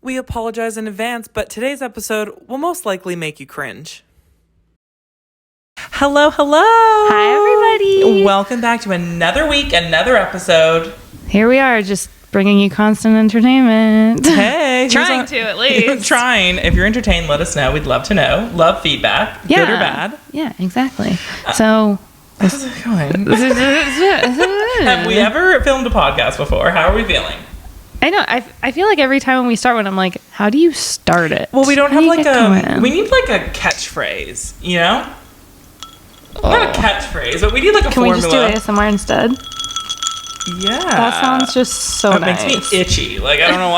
We apologize in advance, but today's episode will most likely make you cringe. Hello. Hi, everybody. Welcome back to another week, another episode. Here we are, just bringing you constant entertainment. Hey. Trying to, at least. Trying. If you're entertained, let us know. We'd love to know. Love feedback, good or bad. Yeah, exactly. So... how's it going? Have we ever filmed a podcast before? How are we feeling? I know. I feel like every time when we start one, I'm like, how do you start it? Well, we don't have like we need like a catchphrase, you know? Not a catchphrase, but we need like a formula. Can we just do ASMR instead? Yeah. That sounds just so nice. It makes me itchy. Like, I don't know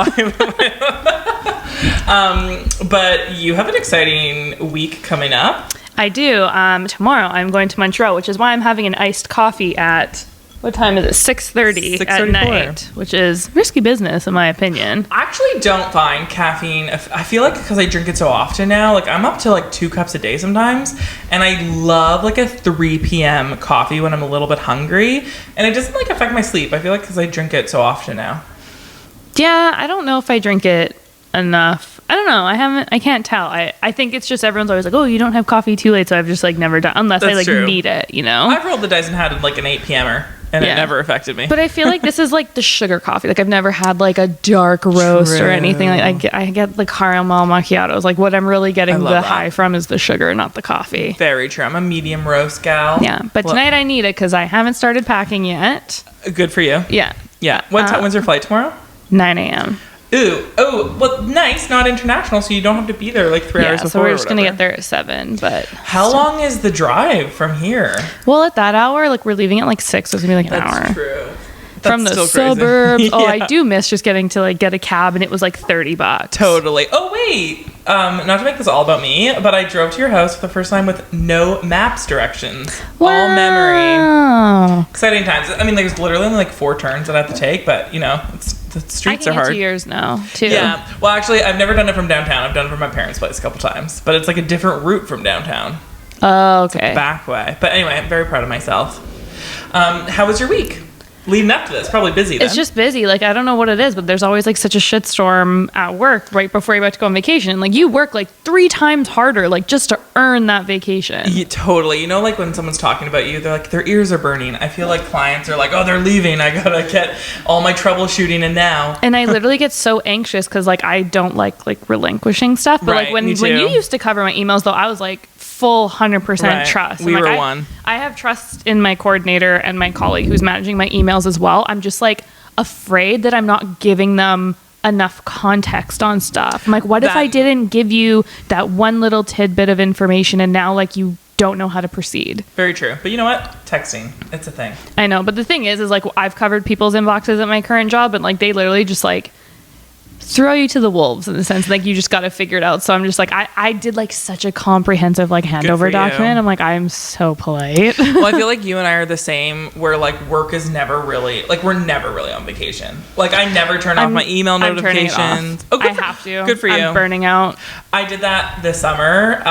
why. But you have an exciting week coming up. I do. Tomorrow I'm going to Montreal, which is why I'm having an iced coffee at... what time is it? 6:30 at night, which is risky business in my opinion. I actually don't find caffeine. I feel like because I drink it so often now, like I'm up to like 2 cups a day sometimes, and I love like a 3 p.m. coffee when I'm a little bit hungry, and it doesn't like affect my sleep. I feel like because I drink it so often now. Yeah, I don't know if I drink it enough. I don't know. I can't tell. I think it's just everyone's always like, oh, you don't have coffee too late, so I've just like never done unless I like need it, you know? I've rolled the dice and had like an 8 p.m.er. And it never affected me. But I feel like this is like the sugar coffee. Like I've never had like a dark roast or anything. Like I get the caramel macchiatos. Like what I'm really getting the high from is the sugar, not the coffee. Very true. I'm a medium roast gal. Yeah, but tonight I need it because I haven't started packing yet. Good for you. Yeah. Yeah. When's your flight tomorrow? 9 a.m. Ooh. Oh, well, nice. Not international, so you don't have to be there like 3 hours before. So we're just going to get there at 7. But how long is the drive from here? Well, at that hour, like we're leaving at like 6, so it's going to be like an hour. That's true. From the suburbs. Yeah. Oh, I do miss just getting to like get a cab, and it was like $30. Totally. Oh, wait. Not to make this all about me, but I drove to your house for the first time with no maps directions. Wow. All memory. Exciting times. I mean, there's literally only like 4 turns that I have to take, but you know, the streets are hard. I can get to yours now, too. Yeah. Well, actually, I've never done it from downtown. I've done it from my parents' place a couple times, but it's like a different route from downtown. Oh, okay. Back way. But anyway, I'm very proud of myself. How was your week? Leading up to this, probably busy then. It's just busy. Like, I don't know what it is, but there's always like such a shitstorm at work right before you're about to go on vacation. Like, you work like 3 times harder, like just to earn that vacation. Yeah, totally. You know, like when someone's talking about you, they're like, their ears are burning. I feel like clients are like, oh, they're leaving. I gotta get all my troubleshooting in now. And I literally get so anxious because like I don't like relinquishing stuff. But like when you used to cover my emails, though, I was like full 100% trust. We were one. I have trust in my coordinator and my colleague who's managing my emails as well. I'm just like afraid that I'm not giving them enough context on stuff. I'm like, what if I didn't give you that one little tidbit of information and now like you don't know how to proceed? Very true. But you know what? Texting, it's a thing. I know. But the thing is like I've covered people's inboxes at my current job, and like they literally just like throw you to the wolves in the sense like you just got to figure it out. So I'm just like I did like such a comprehensive like handover document. I'm like, I'm so polite. Well, I feel like you and I are the same, where like work is never really like we're never really on vacation. Like I never turn off my email notifications. Oh, I have to. Good for you. I'm burning out. I did that this summer,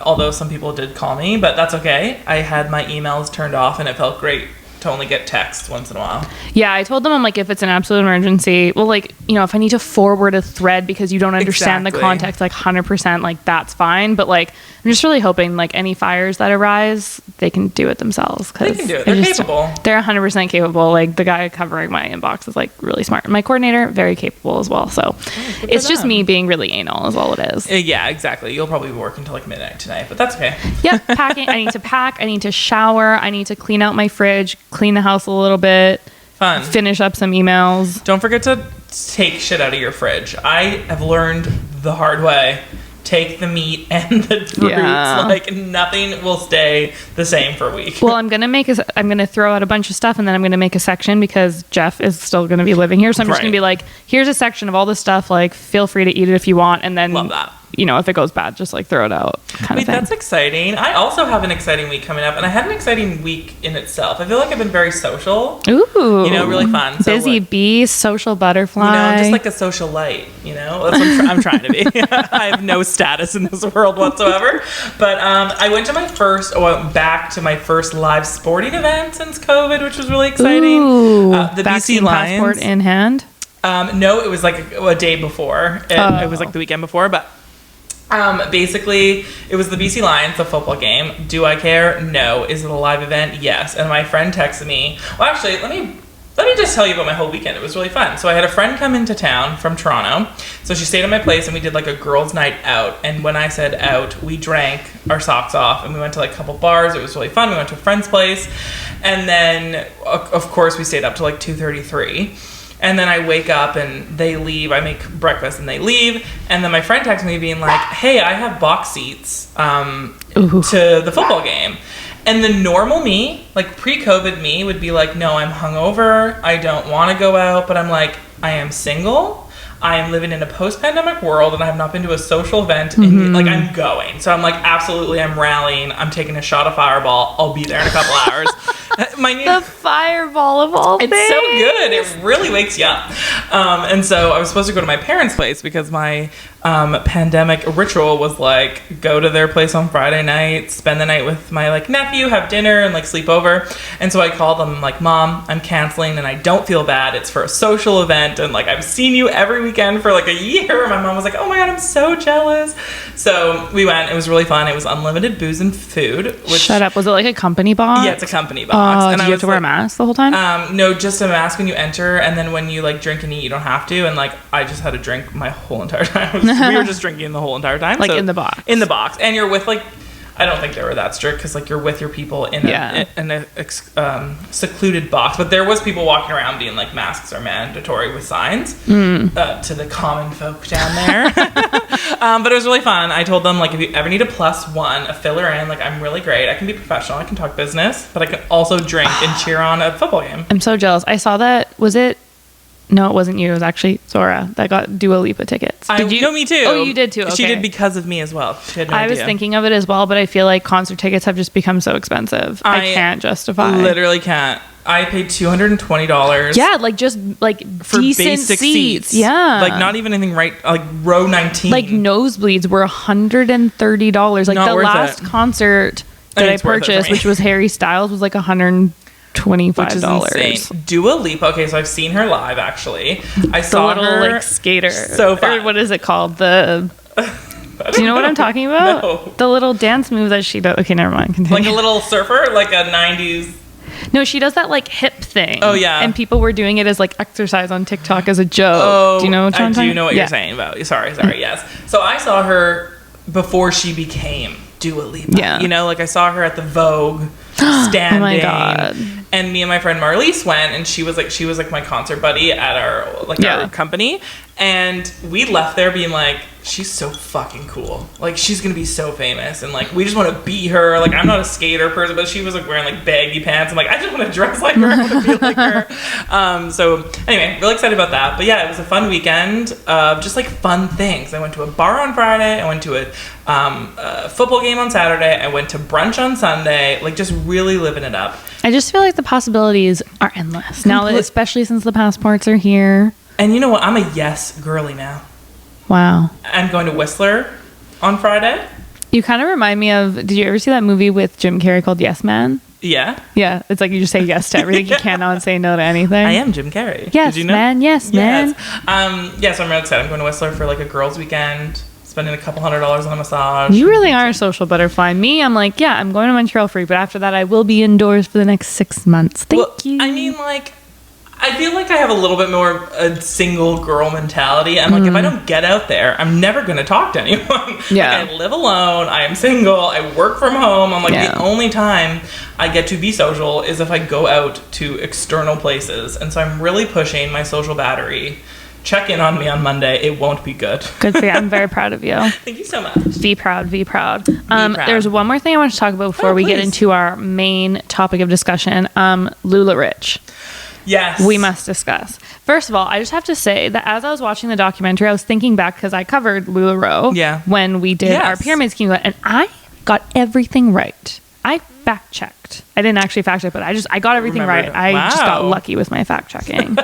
although some people did call me, but that's okay. I had my emails turned off and it felt great to only get text once in a while. Yeah, I told them, I'm like, if it's an absolute emergency, well, like, you know, if I need to forward a thread because you don't understand the context, like 100%, like that's fine. But like, I'm just really hoping like any fires that arise, they can do it themselves. They can do it. They're capable. They're 100% capable. Like the guy covering my inbox is like really smart. My coordinator, very capable as well. So it's just me being really anal is all it is. Yeah, exactly. You'll probably be working until like midnight tonight, but that's okay. Yeah, packing. I need to pack. I need to shower. I need to clean out my fridge, clean the house a little bit. Fun. Finish up some emails. Don't forget to take shit out of your fridge. I have learned the hard way. Take the meat and the fruits. Yeah. Like nothing will stay the same for a week. Well, I'm gonna throw out a bunch of stuff, and then I'm gonna make a section because Jeff is still gonna be living here. So I'm just gonna be like, here's a section of all this stuff. Like, feel free to eat it if you want, and then love that. You know, if it goes bad, just like throw it out. Wait, that's exciting. I also have an exciting week coming up, and I had an exciting week in itself. I feel like I've been very social. Ooh, you know, really fun. So busy bee, social butterfly. You know, just like a social light. You know, that's what I'm trying to be. I have no status in this world whatsoever. But I went back to my first live sporting event since COVID, which was really exciting. Ooh, the BC Lions. Passport in hand. No, it was like a day before. It was like the weekend before, but basically it was the BC Lions, the football game. Do I care? No. Is it a live event? Yes. And my friend texted me. Well, actually, let me just tell you about my whole weekend. It was really fun. So I had a friend come into town from Toronto. So she stayed at my place and we did like a girls' night out. And when I said out, we drank our socks off and we went to like a couple bars. It was really fun. We went to a friend's place. And then, of course, we stayed up to like 2:33. And then I wake up and they leave. I make breakfast and they leave. And then my friend texts me being like, hey, I have box seats to the football game. And the normal me, like pre-COVID me, would be like, no, I'm hungover. I don't want to go out. But I'm like, I am single. I am living in a post-pandemic world and I have not been to a social event. Like, I'm going. So I'm like, absolutely, I'm rallying. I'm taking a shot of Fireball. I'll be there in a couple hours. The Fireball of all things. It's so good. It really wakes you up. And so I was supposed to go to my parents' place because my pandemic ritual was like, go to their place on Friday night, spend the night with my like nephew, have dinner and like sleep over. And so I called them like, Mom, I'm canceling and I don't feel bad. It's for a social event. And like, I've seen you every weekend for like a year. And my mom was like, oh my God, I'm so jealous. So we went. It was really fun. It was unlimited booze and food. Shut up. Was it like a company box? Yeah, it's a company box. And did you have to wear a mask the whole time? No, just a mask when you enter. And then when you like drink and eat, you don't have to. And like, I just had to drink my whole entire time. We were just drinking the whole entire time. Like in the box. In the box. And you're with like, I don't think they were that strict because like you're with your people in a secluded box. But there was people walking around being like, masks are mandatory with signs to the common folk down there. But it was really fun. I told them like, if you ever need a +1, a filler in, like I'm really great. I can be professional. I can talk business, but I can also drink and cheer on a football game. I'm so jealous. I saw that. Was it? No, it wasn't you. It was actually Zora that got Dua Lipa tickets. Did you? No, me too. Oh, you did too. Okay. She did because of me as well. She had no idea. I was thinking of it as well, but I feel like concert tickets have just become so expensive. I can't justify. Literally can't. I paid $220. Yeah, like just like for decent basic seats. Yeah, like not even anything right. Like row 19. Like nosebleeds were $130. Like not the last concert that I purchased, which was Harry Styles, was like $125. Which is insane. Dua Lipa. Okay, so I've seen her live. Actually, I saw the little her like skater. So fun. Or what is it called? Do you know what I'm talking about? No. The little dance move that she does. Okay, never mind. Continue. Like a little surfer, like a 90s. No, she does that like hip thing. Oh yeah, and people were doing it as like exercise on TikTok as a joke. Oh, do you know what I'm talking? I do know what you're saying about. Sorry. Yes. So I saw her before she became Dua Lipa. Yeah. You know, like I saw her at the Vogue standing. Oh my God. And me and my friend Marlise went, and she was like my concert buddy at our company, and we left there being like, she's so fucking cool. Like she's gonna be so famous, and like we just want to be her. Like I'm not a skater person, but she was like wearing like baggy pants. I'm like, I just want to dress like her. I want to be like her. So anyway, really excited about that. But yeah, it was a fun weekend of just like fun things. I went to a bar on Friday. I went to a football game on Saturday. I went to brunch on Sunday. Like just really living it up. I just feel like the possibilities are endless now, especially since the passports are here. And you know what? I'm a yes girly now. Wow. I'm going to Whistler on Friday. You kind of remind me of, did you ever see that movie with Jim Carrey called Yes Man? Yeah. Yeah. It's like you just say yes to everything. You cannot say no to anything. I am Jim Carrey. Yes, Did you know? Man. Yes, man. So I'm really excited. I'm going to Whistler for like a girls' weekend. Spending a couple $100 on a massage. You really are a social butterfly. Me, I'm like, yeah, I'm going to Montreal free, but after that, I will be indoors for the next 6 months. Thank you. I mean, like, I feel like I have a little bit more a single girl mentality. I'm like, if I don't get out there, I'm never going to talk to anyone. Yeah. Like, I live alone. I am single. I work from home. I'm like, the only time I get to be social is if I go out to external places. And so I'm really pushing my social battery. Check in on me on Monday. It won't be good. Good for you. I'm very proud of you. Thank you so much. Be proud. Be proud. There's one more thing I want to talk about before we get into our main topic of discussion. Lula Rich. Yes. We must discuss. First of all, I just have to say that as I was watching the documentary, I was thinking back because I covered LuLaRoe when we did our pyramid scheme, and I got everything right. I fact checked. I didn't actually fact check, but I got everything right. I just got lucky with my fact checking.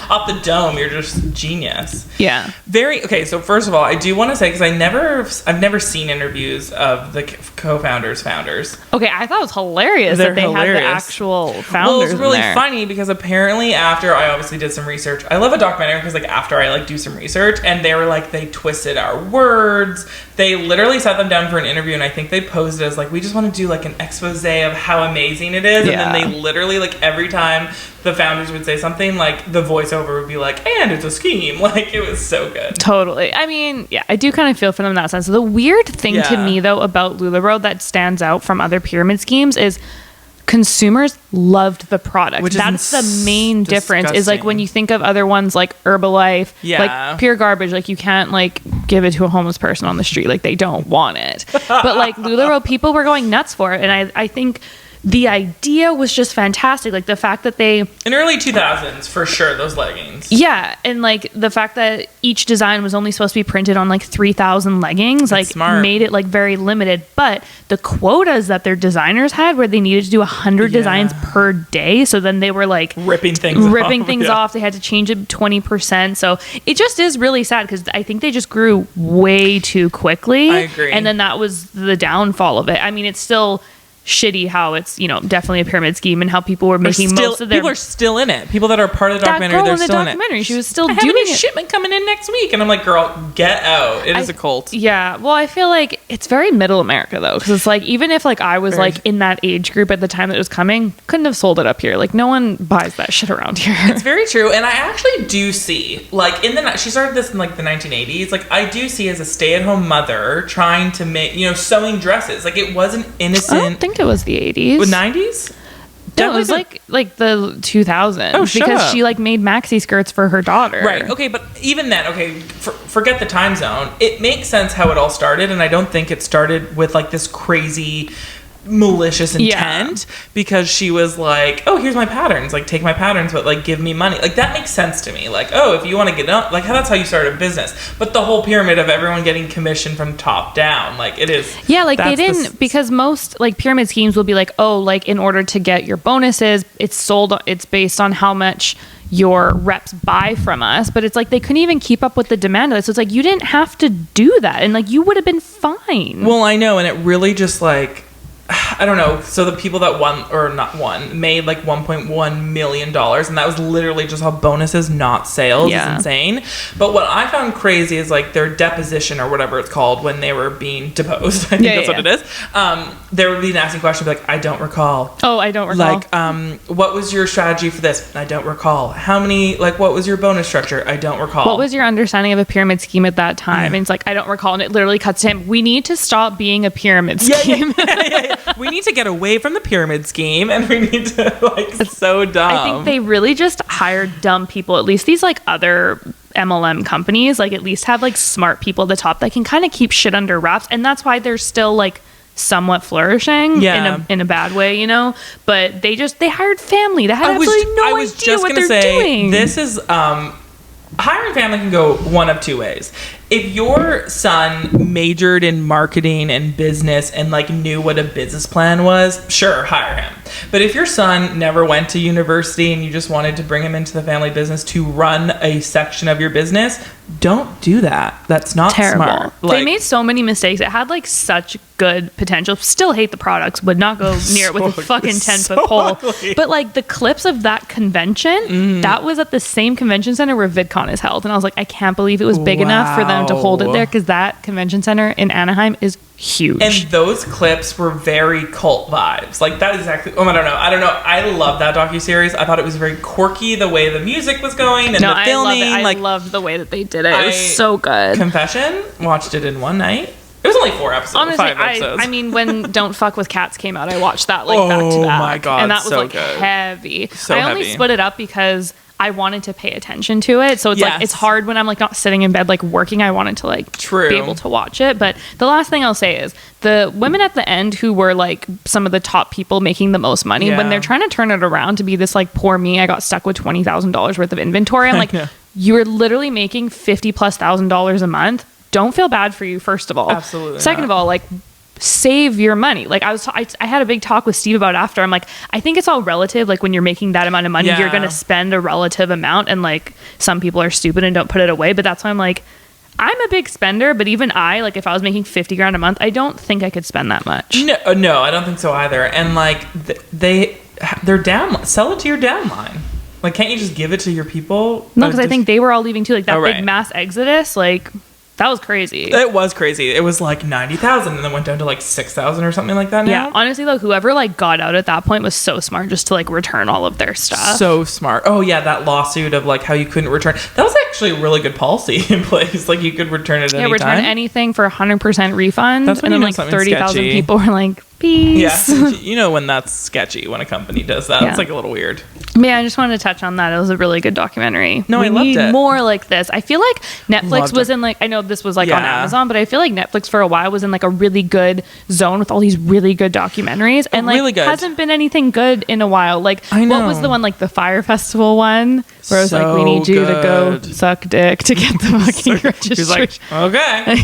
off the dome. You're just genius. Yeah. Okay, so first of all, I do want to say, because I've never seen interviews of the co-founders, founders. Okay, I thought it was hilarious that they had the actual founders. Well, it's really funny because apparently after I obviously did some research, I love a documentary because like after I like do some research, and they were like, they twisted our words. They literally sat them down for an interview, and I think they posed it as like, we just want to do like an expose of how amazing it is. Yeah. And then they literally, like, every time the founders would say something, like the voiceover would be like, and it's a scheme. Like, it was so good. Totally. I mean, yeah, I do kind of feel for them in that sense. The weird thing to me though about LuLaRoe that stands out from other pyramid schemes is consumers loved the product. That's the main difference, is like when you think of other ones like Herbalife, like pure garbage, like you can't like give it to a homeless person on the street, like they don't want it. But like LuLaRoe, people were going nuts for it, and I think the idea was just fantastic. Like the fact that they... In early 2000s, for sure, those leggings. Yeah, and like the fact that each design was only supposed to be printed on like 3,000 leggings, like made it like very limited. But the quotas that their designers had, where they needed to do 100 designs per day, so then they were like... ripping things off. They had to change it 20%. So it just is really sad, because I think they just grew way too quickly. I agree. And then that was the downfall of it. I mean, it's still... shitty how it's, you know, definitely a pyramid scheme, and how people were making most of their... People are still in it. People that are part of the documentary, they're still in it. She was still doing it. it. Shipment coming in next week. And I'm like, girl, get out. It is a cult. Yeah. Well, I feel like it's very middle America, though. Because it's like, even if like I was like in that age group at the time that it was coming, couldn't have sold it up here. Like, no one buys that shit around here. It's very true. And I actually do see, like, she started this in like the 1980s. Like, I do see as a stay-at-home mother trying to make, you know, sewing dresses. Like, it wasn't innocent. I don't think it was the 80s. With 90s? No, it was like the 2000s. Oh, because she like made maxi skirts for her daughter. Right. Okay, but even then, forget the time zone. It makes sense how it all started, and I don't think it started with like this crazy malicious intent, because she was like, oh, here's my patterns, like take my patterns, but like give me money. Like that makes sense to me. Like, oh, if you want to get up, like that's how you start a business. But the whole pyramid of everyone getting commission from top down, like it is. Yeah, like they didn't, because most like pyramid schemes will be like, oh, like in order to get your bonuses, it's based on how much your reps buy from us. But it's like they couldn't even keep up with the demand of it. So it's like you didn't have to do that, and like you would have been fine. Well, I know, and it really just like, I don't know. So the people that made like $1.1 million, and that was literally just all bonuses, not sales. Is insane. But what I found crazy is like their deposition, or whatever it's called, when they were being deposed. I think that's what it is. They were being asking questions like, I don't recall. Oh, I don't recall. Like, what was your strategy for this? I don't recall. How many, like, what was your bonus structure? I don't recall. What was your understanding of a pyramid scheme at that time? And it's like, I don't recall. And it literally cuts to him. We need to stop being a pyramid scheme. We need to get away from the pyramid scheme, and we need to, like, it's so dumb. I think they really just hired dumb people. At least these, like, other MLM companies, like, at least have, like, smart people at the top that can kind of keep shit under wraps. And that's why they're still, like, somewhat flourishing in a bad way, you know? But they hired family that had absolutely no idea what they're doing. This is, hiring family can go one of two ways. If your son majored in marketing and business and like knew what a business plan was, sure, hire him. But if your son never went to university and you just wanted to bring him into the family business to run a section of your business, don't do that. That's not smart. Like, they made so many mistakes. It had like such good potential. Still hate the products. Would not go near it with a fucking 10-foot pole. Ugly. But like the clips of that convention, that was at the same convention center where VidCon is held. And I was like, I can't believe it was big enough for them to hold it there, because that convention center in Anaheim is huge. And those clips were very cult vibes. Like that is exactly, I don't know. I love that docuseries. I thought it was very quirky, the way the music was going and the filming. I loved the way that they did it. It was so good. Confession, watched it in one night. It was only 4 episodes. Honestly, 5 episodes. I mean, when Don't Fuck with Cats came out, I watched that like back to back. Oh my god, and that was so like good. Heavy. So I only split it up because I wanted to pay attention to it. So it's like, it's hard when I'm like not sitting in bed like working. I wanted to like be able to watch it. But the last thing I'll say is the women at the end who were like some of the top people making the most money, when they're trying to turn it around to be this like poor me, I got stuck with $20,000 worth of inventory. I'm like, you were literally making $50,000+ a month. Don't feel bad for you, first of all. Absolutely. Second of all, like, save your money. Like I had a big talk with Steve about after. I'm like, I think it's all relative. Like when you're making that amount of money, you're going to spend a relative amount, and like some people are stupid and don't put it away. But that's why I'm like, I'm a big spender, but even I, like if I was making 50 grand a month, I don't think I could spend that much. No, I don't think so either. And like they're down, sell it to your downline. Like, can't you just give it to your people? No, because I think they were all leaving too. Like that big mass exodus, like that was crazy. It was crazy. It was like 90,000 and then went down to like 6,000 or something like that now. Yeah, honestly though, whoever like got out at that point was so smart just to like return all of their stuff. So smart. Oh yeah, that lawsuit of like how you couldn't return. That was actually a really good policy in place. Like you could return it anytime. Return anything for 100% refund. That's when and then like 30,000 people were like, peace. Yeah, you know when that's sketchy when a company does that. It's like a little weird. Yeah, I just wanted to touch on that. It was a really good documentary. No, I loved it. We need more like this. I feel like Netflix was in like, I know this was like on Amazon, but I feel like Netflix for a while was in like a really good zone with all these really good documentaries, and like really hasn't been anything good in a while. Like what was the one, like the Fire Festival one where it was like, we need you to go suck dick to get the fucking registration. She's like, okay.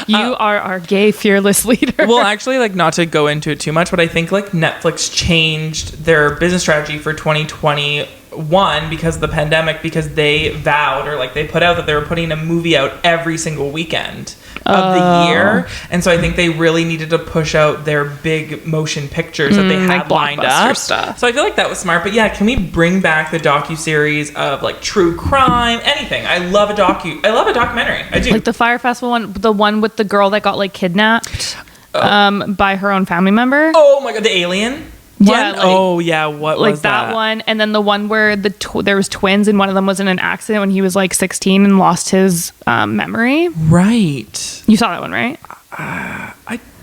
You are our gay fearless leader. Well, actually, like not to go into it too much, but I think like Netflix changed their business strategy for 2021 because of the pandemic, because they vowed, or like they put out that they were putting a movie out every single weekend of the year. And so I think they really needed to push out their big motion pictures that they had like lined up. Stuff. So I feel like that was smart. But yeah, can we bring back the docuseries of like true crime, anything? I love a documentary. I do. Like the Fire Festival one, the one with the girl that got like kidnapped by her own family member. Oh my god, the alien. Yeah, like, what like was that? That one, and then the one where there was twins, and one of them was in an accident when he was like 16 and lost his memory. Right. You saw that one, right?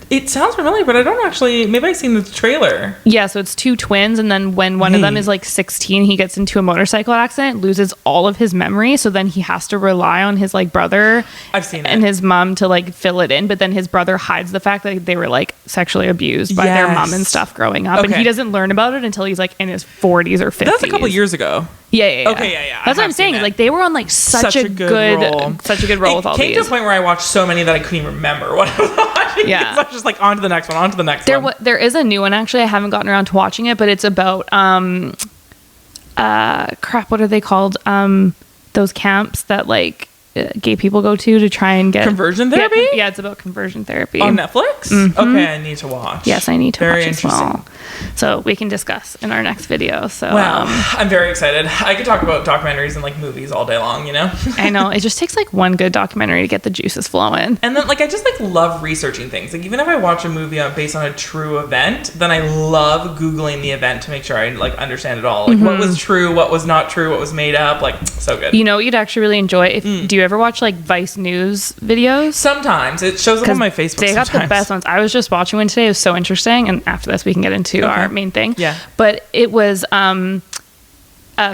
It sounds familiar, but I don't actually. Maybe I've seen the trailer. Yeah, so it's two twins, and then when one of them is like 16, he gets into a motorcycle accident, loses all of his memory, so then he has to rely on his like brother and his mom to like fill it in, but then his brother hides the fact that they were like sexually abused by their mom and stuff growing up, and he doesn't learn about it until he's like in his 40s or 50s. That's a couple years ago. Yeah. Okay, yeah. That's what I'm saying. Like they were on like such a good role with all these. It came to a point where I watched so many that I couldn't even remember what I was watching. Yeah, so I was just like on to the next one. There is a new one actually. I haven't gotten around to watching it, but it's about what are they called? Those camps that like gay people go to try and get conversion therapy. Yeah, it's about conversion therapy on Netflix. Mm-hmm. Okay, I need to watch. Yes, I need to watch as well. So we can discuss in our next video. So I'm very excited. I could talk about documentaries and like movies all day long, you know. I know, it just takes like one good documentary to get the juices flowing. And then like I just like love researching things. Like even if I watch a movie based on a true event, then I love Googling the event to make sure I like understand it all. Like what was true, what was not true, what was made up. Like so good. You know, you'd actually really enjoy. Do you ever watch like Vice News videos? Sometimes it shows up on my Facebook. They got the best ones. I was just watching one today. It was so interesting. And after this, we can get into our main thing. Yeah. But it was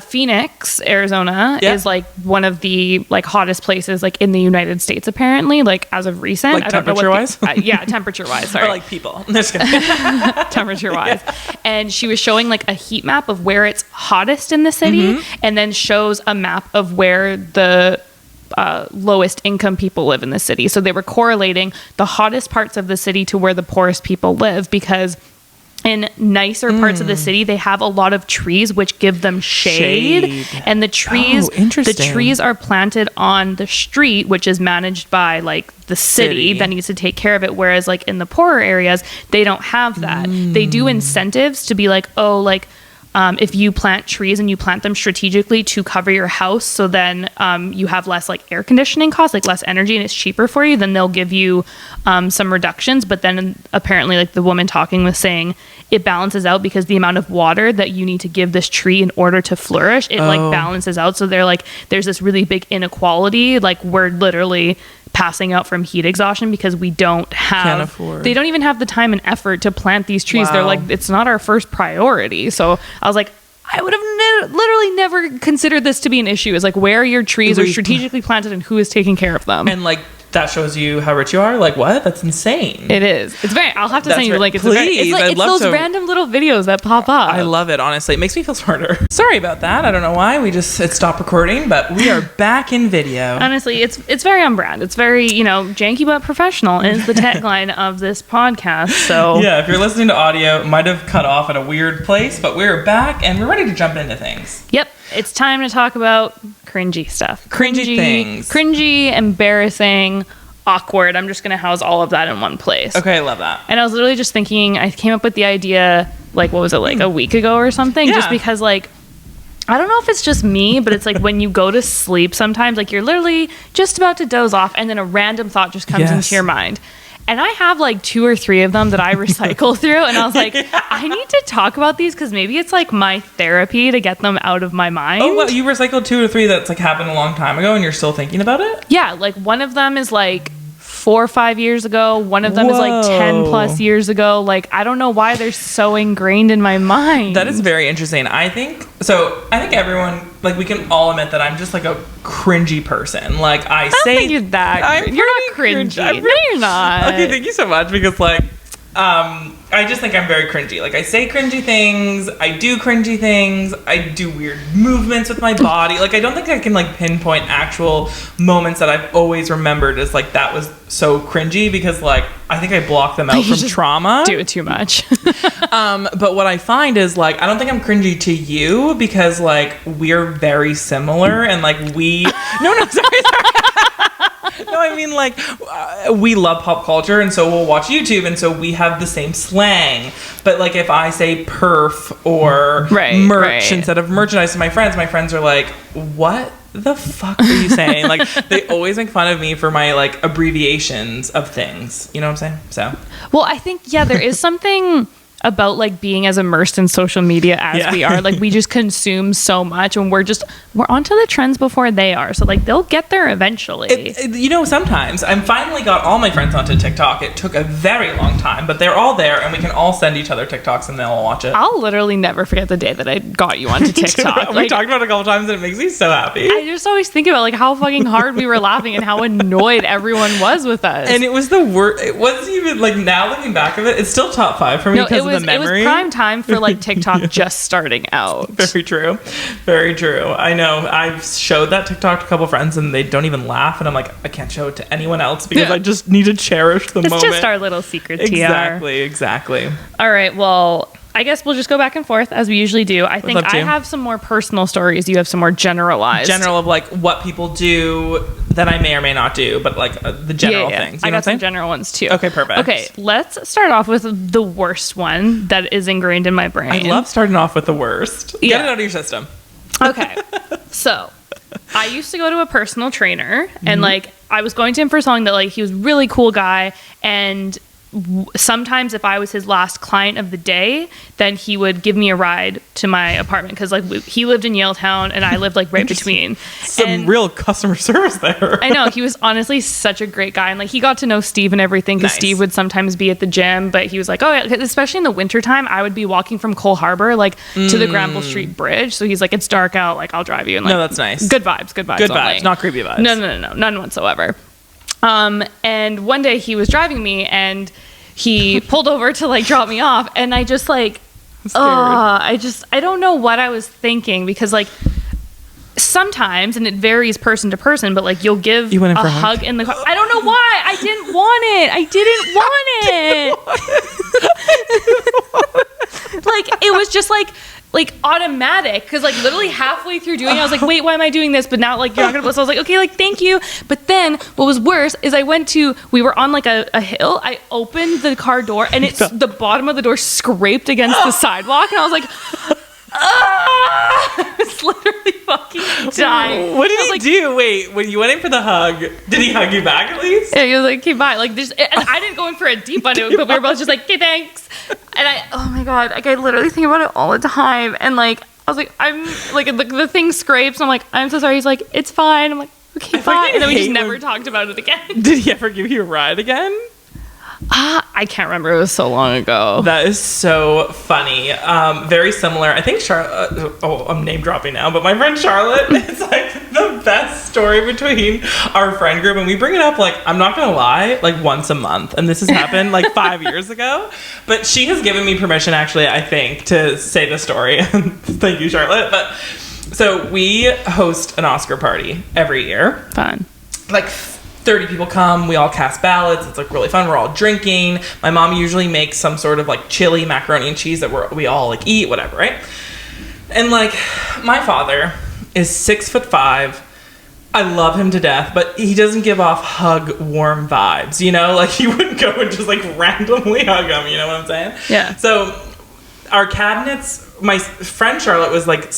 Phoenix, Arizona is like one of the like hottest places like in the United States apparently, like as of recent. Like temperature wise? Temperature wise. Sorry. Or like people. Temperature wise. Yeah. And she was showing like a heat map of where it's hottest in the city, and then shows a map of where the lowest income people live in the city. So they were correlating the hottest parts of the city to where the poorest people live, because in nicer parts of the city, they have a lot of trees which give them shade. And the trees are planted on the street, which is managed by like the city that needs to take care of it. Whereas like in the poorer areas, they don't have that. They do incentives to be like, if you plant trees and you plant them strategically to cover your house, so then you have less like air conditioning costs, like less energy, and it's cheaper for you, then they'll give you some reductions. But then apparently like the woman talking was saying it balances out, because the amount of water that you need to give this tree in order to flourish, it like balances out. So they're like, there's this really big inequality. Like we're literally passing out from heat exhaustion because we don't have, they don't even have the time and effort to plant these trees. They're like, it's not our first priority. So I was like, I would have literally never considered this to be an issue. Is like, where your trees are strategically planted and who is taking care of them. And like that shows you how rich you are. Like, what? That's insane. It is. It's very. I'll have to send you the link. It's please. It's those random little videos that pop up. I love it. Honestly, it makes me feel smarter. Sorry about that. I don't know why it stopped recording, but we are back in video. Honestly, it's very on brand. It's very janky but professional is the tagline of this podcast. So yeah, if you're listening to audio, it might have cut off at a weird place, but we're back and we're ready to jump into things. Yep, it's time to talk about cringy stuff. Cringy things. Cringy, embarrassing, awkward. I'm just going to house all of that in one place. Okay, I love that. And I was literally just thinking, I came up with the idea, like, what was it, like a week ago or something? Yeah. Just because, like, I don't know if it's just me, but it's like when you go to sleep sometimes, like, you're literally just about to doze off and then a random thought just comes into your mind. And I have like 2 or 3 of them that I recycle through. And I was like, I need to talk about these because maybe it's like my therapy to get them out of my mind. Oh, well, you recycled 2 or 3 that's like happened a long time ago and you're still thinking about it? Yeah, like one of them is like 4 or 5 years ago. One of them is like 10 plus years ago. Like, I don't know why they're so ingrained in my mind. That is very interesting. I think everyone, like, we can all admit that I'm just like a cringy person. Like, I don't think you're that. You're not cringy. No, you're not. Okay, thank you so much because, like, I just think I'm very cringy. Like, I say cringy things, I do cringy things, I do weird movements with my body. Like, I don't think I can, like, pinpoint actual moments that I've always remembered as, like, that was so cringy because, like, I think I block them out from trauma. Do it too much. But what I find is, like, I don't think I'm cringy to you because, like, we're very similar and, like, sorry. No, I mean, like, we love pop culture, and so we'll watch YouTube, and so we have the same slang. But, like, if I say perf or merch instead of merchandise to my friends are like, what the fuck are you saying? Like, they always make fun of me for my, like, abbreviations of things. You know what I'm saying? So. Well, I think, there is something about like being as immersed in social media as we are. Like, we just consume so much and we're onto the trends before they are. So like they'll get there eventually. Sometimes I finally got all my friends onto TikTok. It took a very long time, but they're all there and we can all send each other TikToks and they'll all watch it. I'll literally never forget the day that I got you onto TikTok. We talked about it a couple times and it makes me so happy. I just always think about like how fucking hard we were laughing and how annoyed everyone was with us. And it was the worst. It wasn't even like, now looking back of it, it's still top 5 for me because of the memory. It was prime time for like TikTok just starting out. Very true. Very true. I know. I've showed that TikTok to a couple friends and they don't even laugh. And I'm like, I can't show it to anyone else because I just need to cherish the moment. It's just our little secret TR. Exactly. All right. Well, I guess we'll just go back and forth as we usually do. I think I have some more personal stories. You have some more generalized. General of like what people do that I may or may not do, but like the general things. I got some general ones too. Okay, perfect. Okay, let's start off with the worst one that is ingrained in my brain. I love starting off with the worst. Get it out of your system. Okay. So I used to go to a personal trainer and like I was going to him for something that like he was a really cool guy, and sometimes if I was his last client of the day, then he would give me a ride to my apartment because like he lived in Yaletown and I lived like right between. Some real customer service there. I know, he was honestly such a great guy, and like he got to know Steve and everything because Steve would sometimes be at the gym, but he was like, oh yeah, especially in the wintertime I would be walking from Cole Harbor like to the Granville Street Bridge, so he's like, it's dark out, like I'll drive you, and like, no, that's nice. Good vibes only. Not creepy vibes. No, none whatsoever. And one day he was driving me and he pulled over to like drop me off, and I just like, I don't know what I was thinking, because like sometimes, and it varies person to person, but like you'll give a hug in the car. I don't know why. I didn't want it. Like it was just like automatic, because like literally halfway through doing it I was like, wait, why am I doing this? But now like you're not gonna. So I was like, okay, like thank you. But then what was worse is we were on like a hill. I opened the car door and it's the bottom of the door scraped against the sidewalk, and I was like, I was literally fucking dying. What did he do? Wait, when you went in for the hug, did he hug you back at least? Yeah, he was like, okay, bye. Like this, and I didn't go in for a deep one, but we were both just like, okay, thanks. And oh my god, like I literally think about it all the time. And like I was like, I'm like the thing scrapes. I'm like, I'm so sorry. He's like, it's fine. I'm like, okay, fine. And then we just never talked about it again. Did he ever give you a ride again? I can't remember. It was so long ago. That is so funny. Very similar. I think Charlotte. I'm name dropping now, but my friend Charlotte is like the the best story between our friend group, and we bring it up, like, I'm not gonna lie, like once a month, and this has happened like 5 years ago, but she has given me permission, actually, I think, to say the story. Thank you, Charlotte. But so we host an Oscar party every year. Fun. Like 30 people come, we all cast ballots, it's like really fun, we're all drinking. My mom usually makes some sort of like chili, macaroni and cheese that we all like eat, whatever, right? And like, my father is 6'5". I love him to death, but he doesn't give off hug warm vibes, you know? Like, you wouldn't go and just like randomly hug him, you know what I'm saying? Yeah. So our cabinets, my friend Charlotte was like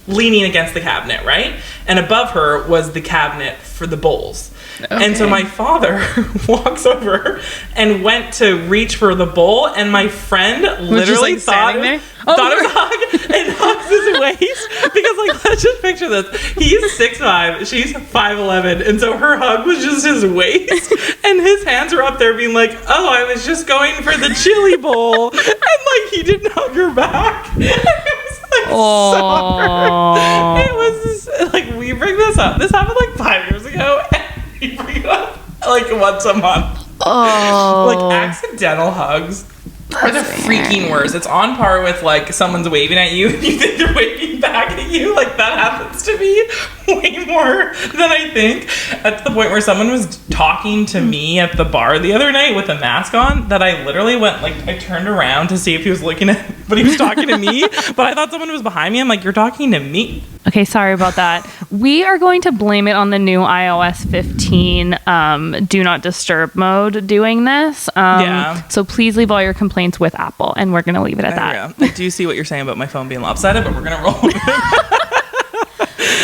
leaning against the cabinet, right? And above her was the cabinet for the bowls. Okay. And so my father walks over and went to reach for the bowl, and my friend literally like thought it was a hug and hugs his waist, because like, let's just picture this. He's 6'5", she's 5'11", and so her hug was just his waist, and his hands were up there being like, oh, I was just going for the chili bowl, and like, he didn't hug her back. It was like, we bring this up. This happened like 5 years ago, and we bring it up like once a month. Like, accidental hugs are the freaking worst. It's on par with like someone's waving at you and you think they're waving back at you. Like, that happens to me way more than I think. At the point where someone was talking to me at the bar the other night with a mask on, that I literally went, like, I turned around to see if he was looking at, but he was talking to me, but I thought someone was behind me. I'm like, you're talking to me. Okay, sorry about that. We are going to blame it on the new iOS 15 do not disturb mode doing this. Yeah. So please leave all your complaints with Apple, and we're going to leave it at that. I do see what you're saying about my phone being lopsided, but we're going to roll with it.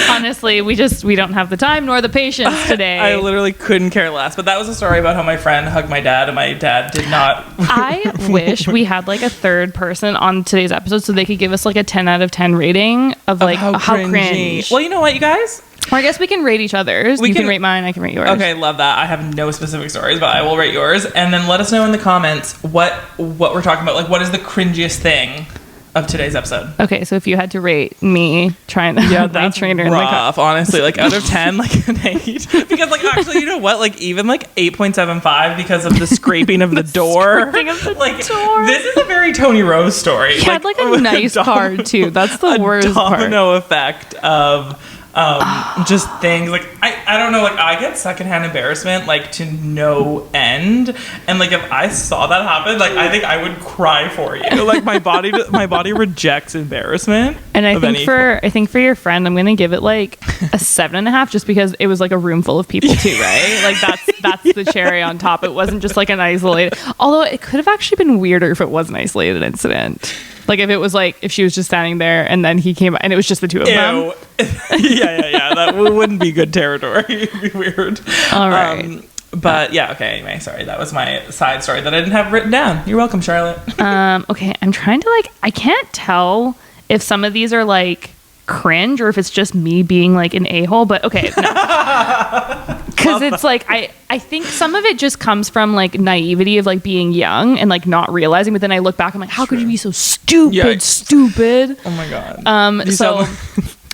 Honestly, we don't have the time nor the patience today. I literally couldn't care less. But that was a story about how my friend hugged my dad, and my dad did not. I wish we had like a third person on today's episode so they could give us like a 10 out of 10 rating of like how cringe. Well, you know what, you guys? Or I guess we can rate each other's. You can rate mine, I can rate yours. Okay, love that. I have no specific stories, but I will rate yours. And then let us know in the comments what we're talking about. Like, what is the cringiest thing of today's episode? Okay, so if you had to rate me trying to my trainer rough, honestly, like out of 10, like an 8, because like, actually, you know what, like even like 8.75 because of the scraping of the door. This is a very Toni Rose story. He had like a nice card too. That's the worst part. Domino effect of just things like, I don't know, like I get secondhand embarrassment like to no end, and like if I saw that happen, like I think I would cry for you. Like my body rejects embarrassment. And I think for your friend, I'm gonna give it like a 7.5, just because it was like a room full of people too, right? Like that's the cherry on top. It wasn't just like an isolated, although it could have actually been weirder if it was an isolated incident. Like if it was like, if she was just standing there and then he came and it was just the two of them. Yeah. That wouldn't be good territory. It'd be weird. All right. But yeah, okay, anyway, sorry. That was my side story that I didn't have written down. You're welcome, Charlotte. Okay, I'm trying to like, I can't tell if some of these are like cringe or if it's just me being like an a-hole, but okay, no. Because it's like, I think some of it just comes from like naivety of like being young and like not realizing, but then I look back, I'm like, how could you be so stupid? Oh my God. So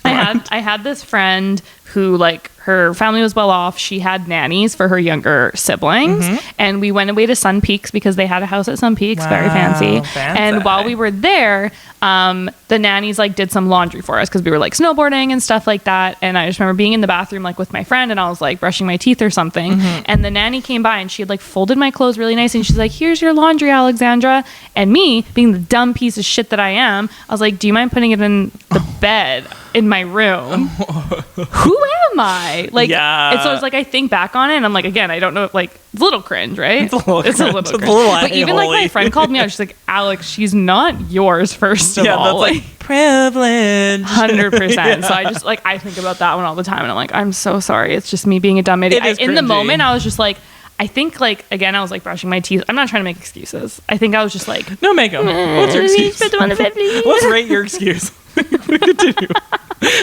I had this friend who, like, her family was well off. She had nannies for her younger siblings. And we went away to Sun Peaks because they had a house at Sun Peaks. Very fancy. And while we were there, the nannies like did some laundry for us because we were like snowboarding and stuff like that. And I just remember being in the bathroom like with my friend, and I was like brushing my teeth or something. And the nanny came by and she had like folded my clothes really nice, and she's like, here's your laundry, Alexandra. And me, being the dumb piece of shit that I am, I was like, do you mind putting it in the bed in my room? Who am I? Like, and so it's like, I think back on it and I'm like, again, I don't know, like, it's a little cringe, right? It's a little cringe. But even like my friend called me out, she's like, Alex, she's not yours, first of all. That's like privilege. 100%. So I just like, I think about that one all the time, and I'm like, I'm so sorry. It's just me being a dumb idiot. In the moment, I was just like, I think like, again, I was like brushing my teeth. I'm not trying to make excuses. I think I was just like, no makeup. What's your excuse? Let's rate your excuse. We continue.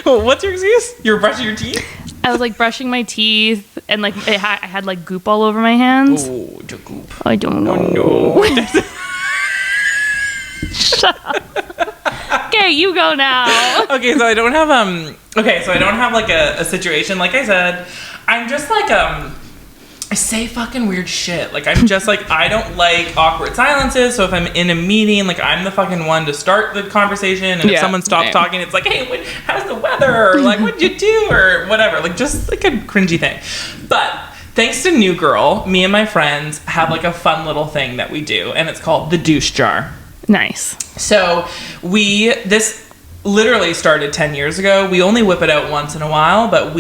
What's your excuse? You're brushing your teeth? I was like brushing my teeth, and like I had like goop all over my hands. Oh, the goop. I don't know. Oh, no. Shut up. Okay, you go now. Okay, so I don't have like a situation. Like I said, I'm just like I say fucking weird shit. Like I'm just like, I don't like awkward silences. So if I'm in a meeting, like I'm the fucking one to start the conversation. And if someone stops talking, it's like, hey, how's the weather? Or like, what'd you do? Or whatever. Like just like a cringy thing. But thanks to New Girl, me and my friends have like a fun little thing that we do. And it's called the douche jar. Nice. So this literally started 10 years ago. We only whip it out once in a while, but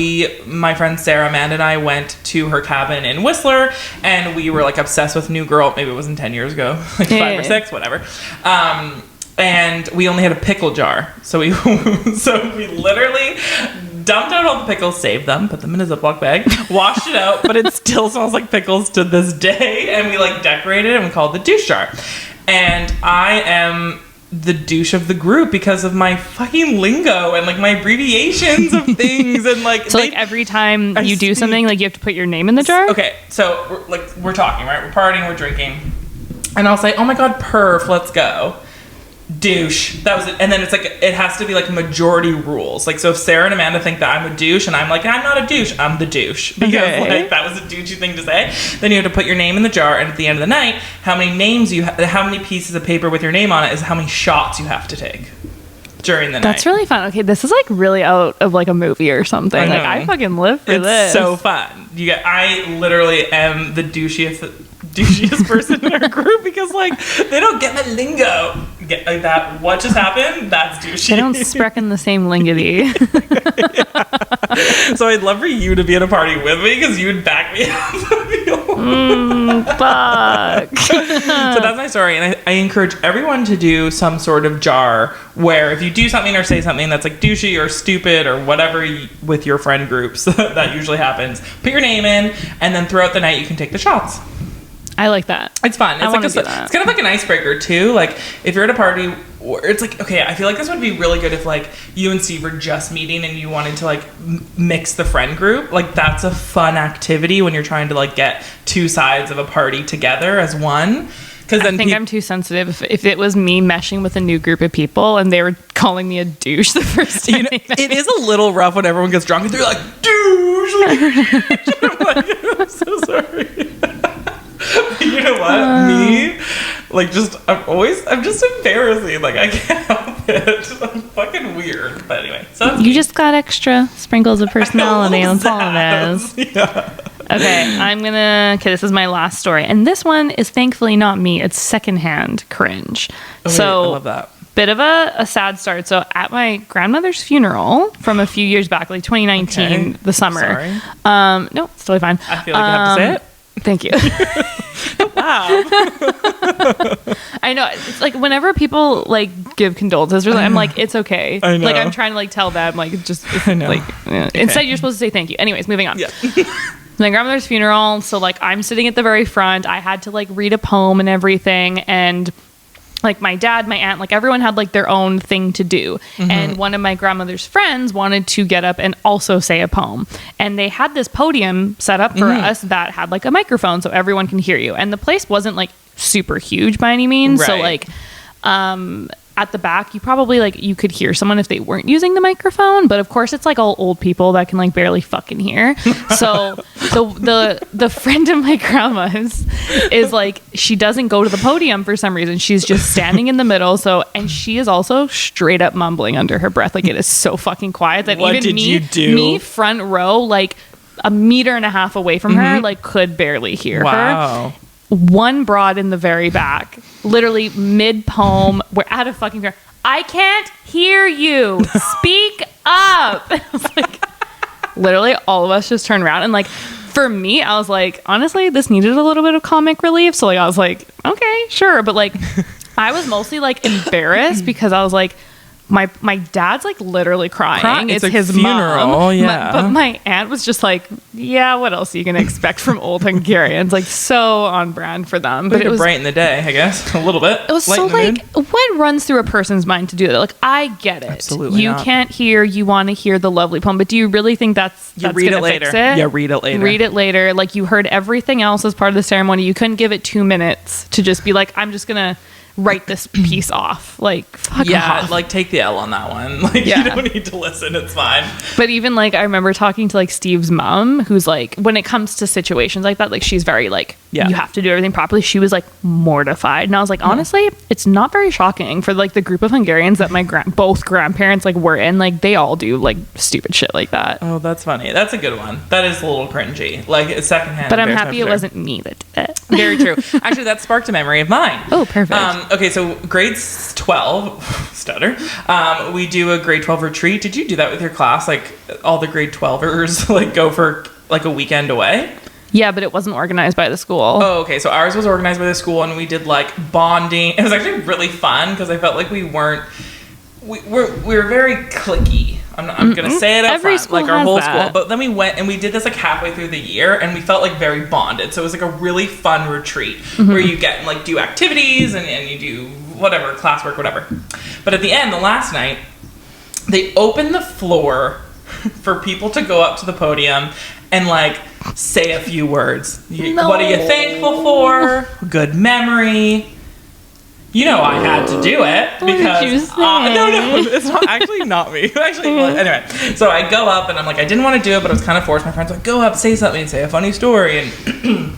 my friend Sarah, Amanda, and I went to her cabin in Whistler, and we were like obsessed with New Girl. Maybe it wasn't 10 years ago, like 5 or 6, whatever. And we only had a pickle jar. So we literally dumped out all the pickles, saved them, put them in a Ziploc bag, washed it out, but it still smells like pickles to this day. And we like decorated it and we called it the douche jar. And I am the douche of the group because of my fucking lingo and like my abbreviations of things and like so like every time you do something, like you have to put your name in the jar. Okay, so we're talking, right? We're partying, we're drinking, and I'll say, oh my god, perf, let's go. Douche. That was it. And then it's like, it has to be like majority rules. Like, so if Sarah and Amanda think that I'm a douche and I'm like, I'm not a douche, I'm the douche. Because like that was a douchey thing to say. Then you have to put your name in the jar, and at the end of the night, how many pieces of paper with your name on it is how many shots you have to take during the night. That's really fun. Okay, this is like really out of like a movie or something. Like I fucking live for this. It's so fun. I literally am the douchiest person in our group because like they don't get my lingo. Get like that. What just happened? That's douchey. They don't sprechen the same lingity. So I'd love for you to be at a party with me because you would back me up. Fuck. So that's my story, and I encourage everyone to do some sort of jar where if you do something or say something that's like douchey or stupid or whatever with your friend groups, that usually happens, put your name in, and then throughout the night you can take the shots. I like that. It's fun. It's kind of like an icebreaker too. Like if you're at a party, it's like, okay, I feel like this would be really good if like you and Steve were just meeting and you wanted to like mix the friend group. Like that's a fun activity when you're trying to like get two sides of a party together as one. Because I think I'm too sensitive. If it was me meshing with a new group of people and they were calling me a douche the first time, it is a little rough when everyone gets drunk and they're like douche. I'm like, I'm so sorry. You know what? Me, like, I'm just embarrassing. Like, I can't help it. I'm fucking weird. But anyway, so you just got extra sprinkles of personality on all of this. Yeah. Okay, this is my last story. And this one is thankfully not me. It's secondhand cringe. Oh, so I love that. Bit of a sad start. So at my grandmother's funeral from a few years back, like 2019, the summer. Sorry. No, it's totally fine. I feel like I have to say it. Thank you. Wow. I know. It's like whenever people like give condolences, I'm like, it's okay. I know. Like I'm trying to like tell them like just I know. like Okay. Instead you're supposed to say thank you. Anyways, moving on. Yeah. My grandmother's funeral, so like I'm sitting at the very front. I had to like read a poem and everything, and like my dad, my aunt, like everyone had like their own thing to do. Mm-hmm. And one of my grandmother's friends wanted to get up and also say a poem. And they had this podium set up for us that had like a microphone so everyone can hear you. And the place wasn't like super huge by any means. Right. So like at the back, you probably like you could hear someone if they weren't using the microphone, but of course it's like all old people that can like barely fucking hear. So the friend of my grandma's is like, she doesn't go to the podium for some reason. She's just standing in the middle. So, and she is also straight up mumbling under her breath. Like it is so fucking quiet that me front row, like a meter and a half away from her, like could barely hear her. One broad in the very back, literally mid-poem, we're at a fucking fair. I can't hear you. Speak up. I was like, literally all of us just turned around. And like, for me, I was like, honestly, this needed a little bit of comic relief. So like, I was like, okay, sure. But like, I was mostly like embarrassed because I was like, my dad's like literally crying. It's his funeral, mom. Yeah. But my aunt was just like, yeah, what else are you gonna expect from old Hungarians? Like so on brand for them. But it was brighten the day, I guess, a little bit. It was so like, what runs through a person's mind to do that? Like, I get it. Absolutely. You can't hear. You want to hear the lovely poem, but do you really think that's read gonna it later? Fix it? Yeah, read it later. Read it later. Like you heard everything else as part of the ceremony. You couldn't give it 2 minutes to just be like, I'm just gonna write this piece off. Like, fuck off. Like take the L on that one. Like you don't need to listen. It's fine. But even like I remember talking to like Steve's mom, who's like, when it comes to situations like that, like she's very like, you have to do everything properly. She was like mortified, and I was like, honestly, it's not very shocking for like the group of Hungarians that my both grandparents like were in. Like they all do like stupid shit like that. Oh, that's funny. That's a good one. That is a little cringy. Like it's secondhand. But I'm happy it wasn't me that did it. Very true. Actually, that sparked a memory of mine. Oh, perfect. Okay, so grades 12, stutter. We do a grade 12 retreat. Did you do that with your class? Like all the grade 12ers like go for like a weekend away? Yeah, but it wasn't organized by the school. Oh, okay. So ours was organized by the school, and we did like bonding. It was actually really fun because I felt like we were very cliquey. I'm gonna say it up front, like our whole school. But then we went and we did this like halfway through the year, and we felt like very bonded. So it was like a really fun retreat where you get and like do activities and you do whatever, classwork, whatever. But at the end, the last night, they opened the floor for people to go up to the podium and like say a few words. What are you thankful for? Good memory. You know I had to do it because no, it's not actually not me. Actually, anyway. So I go up and I'm like, I didn't want to do it, but I was kind of forced. My friends were like, go up, say something, say a funny story, and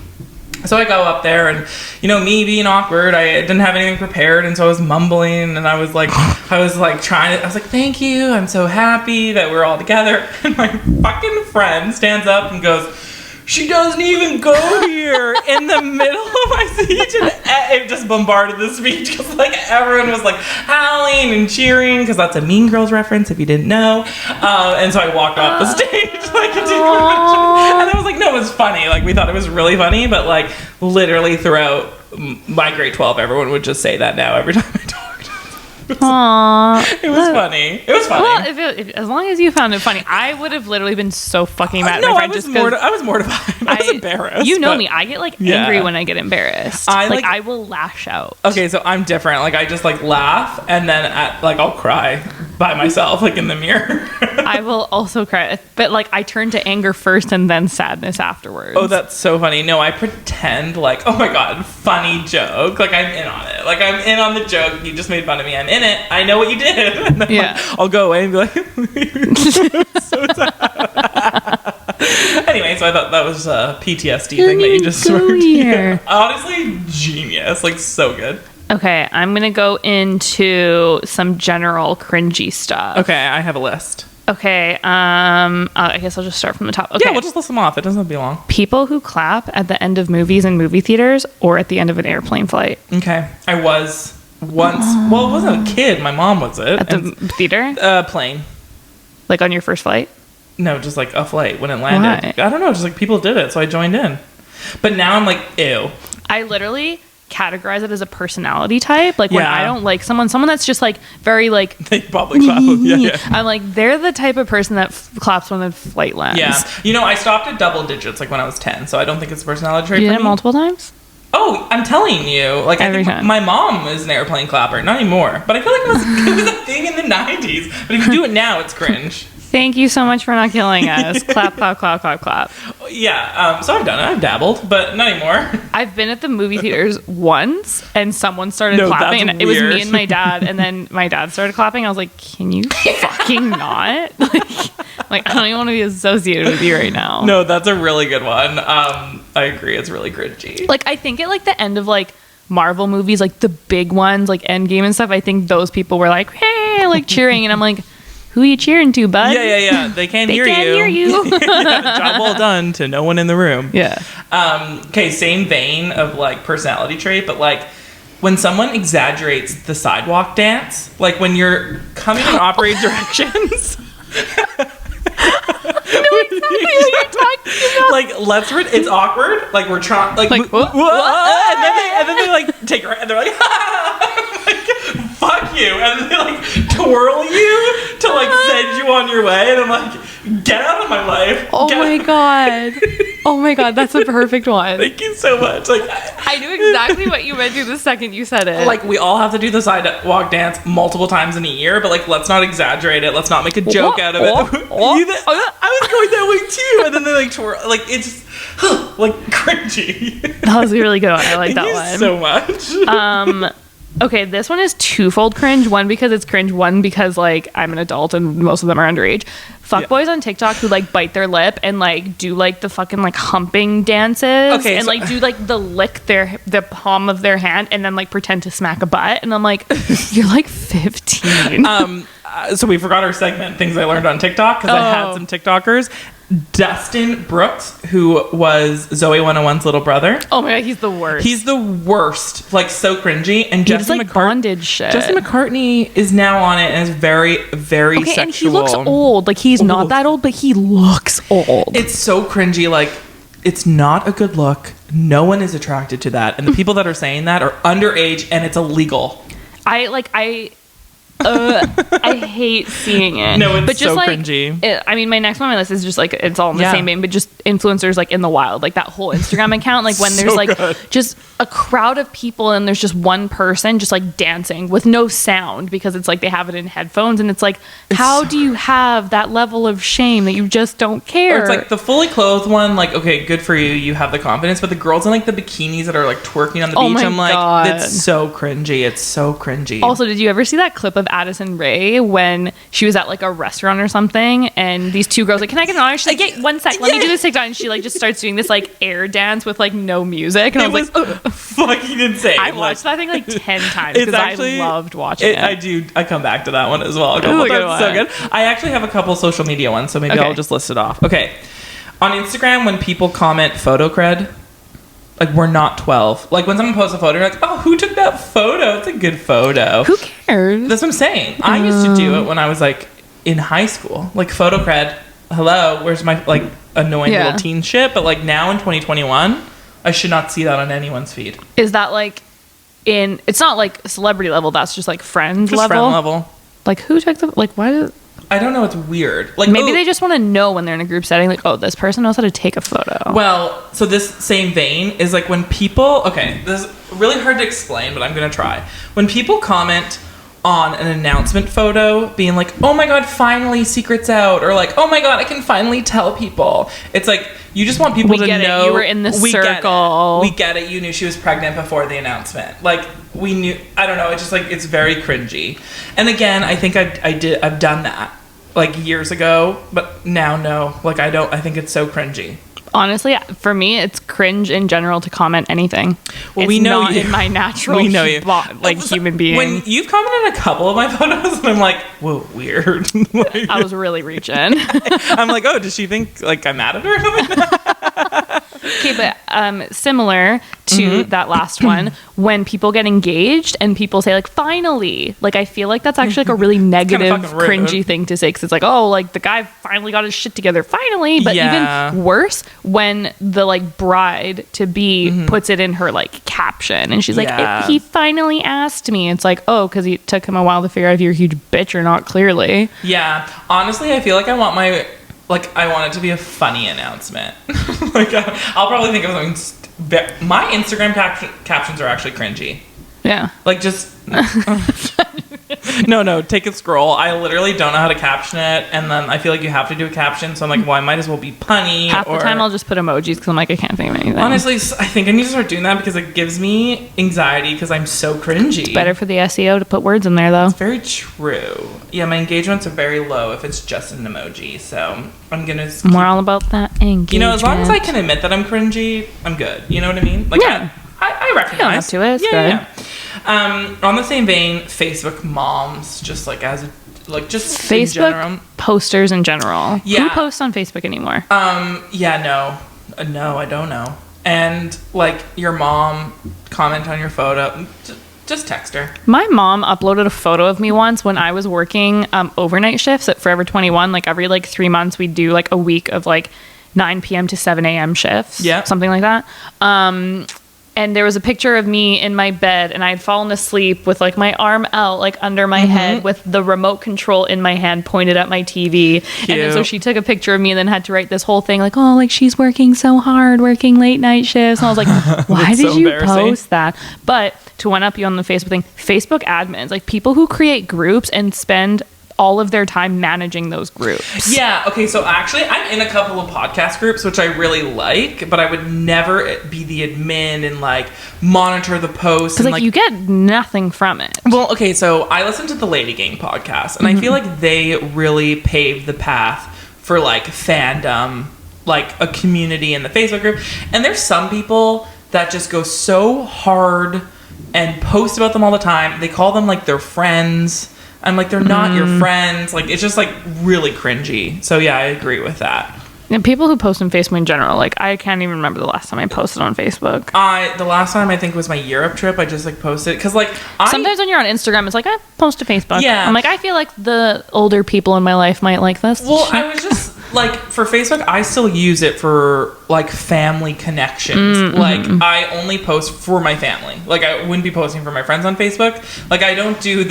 so I go up there, and me being awkward, I didn't have anything prepared, and so I was mumbling, and I was like trying to. I was like, thank you, I'm so happy that we're all together, and my fucking friend stands up and goes, she doesn't even go here in the middle of my speech, and it just bombarded the speech because like everyone was like howling and cheering because that's a Mean Girls reference if you didn't know. And so I walked off the stage like a and I was like, no, it was funny. Like we thought it was really funny, but like literally throughout my grade 12, everyone would just say that now every time I talked. Aww. It was funny. It was funny. Well, as long as you found it funny, I would have literally been so fucking mad. No, I was mortified. I was embarrassed. You know me. I get like angry when I get embarrassed. I will lash out. Okay, so I'm different. Like I just like laugh and then I'll cry by myself like in the mirror. I will also cry, but like I turn to anger first and then sadness afterwards. Oh, that's so funny. No, I pretend like, oh my god, funny joke. Like I'm in on it. Like I'm in on the joke. You just made fun of me. I'm in it. I know what you did. And then, I'll go away and be like, so sad. Anyway, so I thought that was a PTSD thing that you just worked. Yeah. Honestly, genius. Like so good. Okay, I'm gonna go into some general cringy stuff. Okay, I have a list. Okay, I guess I'll just start from the top. Okay. Yeah, we'll just list them off. It doesn't have to be long. People who clap at the end of movies and movie theaters or at the end of an airplane flight. Okay, I was once. Well, it wasn't a kid. My mom was it. At the theater? Plane. Like on your first flight? No, just like a flight when it landed. Why? I don't know. Just like people did it, so I joined in. But now I'm like, ew. I literally categorize it as a personality type. Like when I don't like someone that's just like very like they probably clap. Yeah. I'm like, they're the type of person that claps when the flight lands. Yeah. I stopped at double digits like when I was 10, so I don't think it's a personality trait. You did it multiple times? Oh, I'm telling you. Like every time. My mom was an airplane clapper, not anymore. But I feel like it was a thing in the 90s. But if you do it now, it's cringe. Thank you so much for not killing us. Clap, clap, clap, clap, clap. Yeah, so I've done it. I've dabbled, but not anymore. I've been at the movie theaters once, and someone started clapping, and it was me and my dad, and then my dad started clapping. I was like, can you fucking not? Like, I don't even want to be associated with you right now. No, that's a really good one. I agree. It's really cringy. Like, I think at, like, the end of, like, Marvel movies, like, the big ones, like, Endgame and stuff, I think those people were like, hey, like, cheering, and I'm like, who are you cheering to, bud? Yeah. They can't hear you. Job well done to no one in the room. Yeah. Okay, same vein of like personality trait, but like when someone exaggerates the sidewalk dance, like when you're coming in opposite directions. I know exactly what you're talking about. Like, it's awkward. Like we're trying, like what? And then they like take her, and they're like, like, fuck you, and then they like twirl you to like send you on your way, and I'm like, get out of my life. Oh my god, that's a perfect one. Thank you so much. Like I knew exactly what you meant to the second you said it. Like we all have to do the sidewalk dance multiple times in a year, but like let's not exaggerate it. Let's not make a joke out of it. I was going that way too, and then they like twirl. Like it's just like cringy. That was a really good one. I like that one so much. Okay, this one is twofold cringe. One, because it's cringe. One, because like I'm an adult and most of them are underage. Fuckboys on TikTok who like bite their lip and like do like the fucking like humping dances. Okay, and like do like the lick the palm of their hand and then like pretend to smack a butt. And I'm like, you're like 15. So we forgot our segment, things I learned on TikTok, because I had some TikTokers. Dustin Brooks, who was Zoe 101's little brother. Oh my god, he's the worst. He's the worst. Like, so cringy. And Justin like bondage shit. Justin McCartney is now on it and is very, very sexual. And he looks old. Like, he's not that old, but he looks old. It's so cringy. Like, it's not a good look. No one is attracted to that. And the people that are saying that are underage and it's illegal. I hate seeing it. No, it's but just so like, cringy. I mean, my next one on my list is just like, it's all in the same vein, but just influencers like in the wild, like that whole Instagram account, like when there's like just a crowd of people and there's just one person just like dancing with no sound because it's like they have it in headphones and it's like, how do you have that level of shame that you just don't care? Or it's like the fully clothed one, like, okay, good for you, you have the confidence, but the girls in like the bikinis that are like twerking on the beach, I'm like, it's so cringy. It's so cringy. Also, did you ever see that clip of Addison Rae when she was at like a restaurant or something and these two girls like, can I get an honor? She's like, yeah, 1 sec, let me do this TikTok, and she like just starts doing this like air dance with like no music, and I was like, fucking insane. I watched that thing like 10 times because I loved watching it. I come back to that one as well. It's so good. I actually have a couple social media ones, so maybe I'll just list it off. Okay, on Instagram, when people comment photo cred, like, we're not 12. Like, when someone posts a photo, you're like, oh, who took that photo? It's a good photo. Who cares? That's what I'm saying. I used to do it when I was, like, in high school. Like, photo cred, hello, where's my, like, annoying little teen shit? But, like, now in 2021, I should not see that on anyone's feed. Is that, like, it's not, like, celebrity level, that's just, like, friend level? Friend level. Like, who took the, like, why did... I don't know. It's weird. Like, maybe they just want to know when they're in a group setting, like, oh, this person knows how to take a photo. Well, so this same vein is like when people, okay, this is really hard to explain, but I'm going to try. When people comment on an announcement photo being like, oh my God, finally secret's out, or like, oh my God, I can finally tell people. It's like, you just want people to know. You were in the circle. We get it. You knew she was pregnant before the announcement. Like, we knew, I don't know. It's just like, it's very cringy. And again, I think I've done that like years ago, but now no. Like, I think it's so cringy. Honestly, for me, it's cringe in general to comment anything. Well, we know not you. In my natural, we know you. Human being. When you've commented a couple of my photos, and I'm like, whoa, weird. Like, I was really reaching. I'm like, oh, does she think like I'm mad at her or something? Okay, but similar to that last one, when people get engaged and people say like, finally, like, I feel like that's actually like a really negative, cringy thing to say, because it's like, oh, like the guy finally got his shit together, finally. But even worse, when the like bride to be puts it in her like caption and she's like, he finally asked me. It's like, oh, because it took him a while to figure out if you're a huge bitch or not, clearly. Yeah, honestly, I feel like I want it to be a funny announcement. Like, I'll probably think of something. My Instagram captions are actually cringy. Yeah. Like, just... No, take a scroll. I literally don't know how to caption it, and then I feel like you have to do a caption, so I'm like, well, I might as well be punny. Half the time I'll just put emojis, because I'm like, I can't think of anything. Honestly, I think I need to start doing that, because it gives me anxiety, because I'm so cringy. It's better for the SEO to put words in there, though. It's very true. Yeah, my engagements are very low if it's just an emoji, so I'm gonna... We're all about that engagement. You know, as long as I can admit that I'm cringy, I'm good. You know what I mean? Like, yeah. I recognize. To it. It's good. Yeah. On the same vein, Facebook moms, just like just Facebook in general. Posters in general. Yeah. Who posts on Facebook anymore? No, I don't know. And like your mom comment on your photo, just text her. My mom uploaded a photo of me once when I was working overnight shifts at Forever 21. Like every 3 months, we'd do like a week of like 9 p.m. to 7 a.m. shifts. Yeah, something like that. And there was a picture of me in my bed, and I had fallen asleep with like my arm out, like under my head, with the remote control in my hand pointed at my TV. Cute. And then, so she took a picture of me and then had to write this whole thing like, oh, like she's working so hard, working late night shifts. And I was like, why did you post that? But to one up you on the Facebook thing, Facebook admins, like people who create groups and spend all of their time managing those groups. Yeah. Okay. So actually, I'm in a couple of podcast groups, which I really like, but I would never be the admin and like monitor the posts. Because like you get nothing from it. Well, okay. So I listen to the Lady Gang podcast, and I feel like they really paved the path for like fandom, like a community in the Facebook group. And there's some people that just go so hard and post about them all the time. They call them like their friends. I'm like, they're not your friends. Like, it's just like really cringy. So yeah, I agree with that. And people who post on Facebook in general, like I can't even remember the last time I posted on Facebook. The last time I think was my Europe trip. I just like posted because like sometimes when you're on Instagram, it's like I post to Facebook. Yeah, I'm like, I feel like the older people in my life might like this. Well, I was just like, for Facebook, I still use it for like family connections. Like I only post for my family. Like I wouldn't be posting for my friends on Facebook. Like I don't do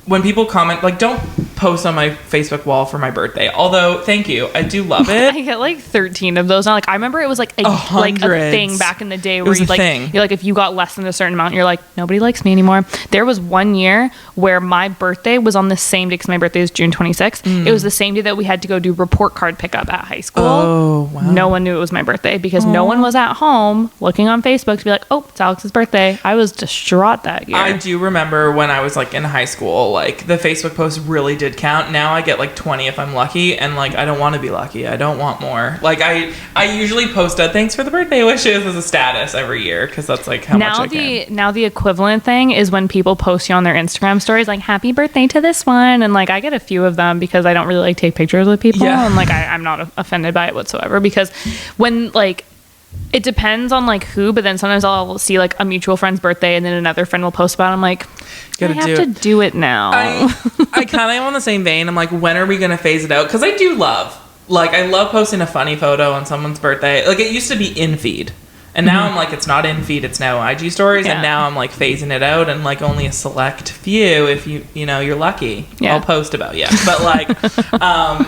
when people comment, like, don't post on my Facebook wall for my birthday. Although, thank you. I do love it. I get like 13 of those now. Like, I remember it was like a thing back in the day where you're like, if you got less than a certain amount, you're like, nobody likes me anymore. There was one year where my birthday was on the same day, because my birthday is June 26th. It was the same day that we had to go do report card pickup at high school. Oh, wow. No one knew it was my birthday because no one was at home looking on Facebook to be like, oh, it's Alex's birthday. I was distraught that year. I do remember when I was like in high school, like the Facebook posts really did count. Now I get like 20 if I'm lucky, and like I don't want to be lucky. I don't want more. Like I usually post a thanks for the birthday wishes as a status every year, because that's like how much I can. Now the equivalent thing is when people post you on their Instagram stories like happy birthday to this one, and like I get a few of them because I don't really like take pictures with people, and like I'm not offended by it whatsoever, because when like it depends on like who, but then sometimes I'll see like a mutual friend's birthday and then another friend will post about it. I'm like, I have to do it now. I kind of am on the same vein. I'm like, when are we going to phase it out? Because I do love posting a funny photo on someone's birthday. Like it used to be in feed. And now I'm like, it's not in feed, it's now IG stories. Yeah. And now I'm like phasing it out, and like only a select few, if you know, you're lucky, I'll post about you. But like,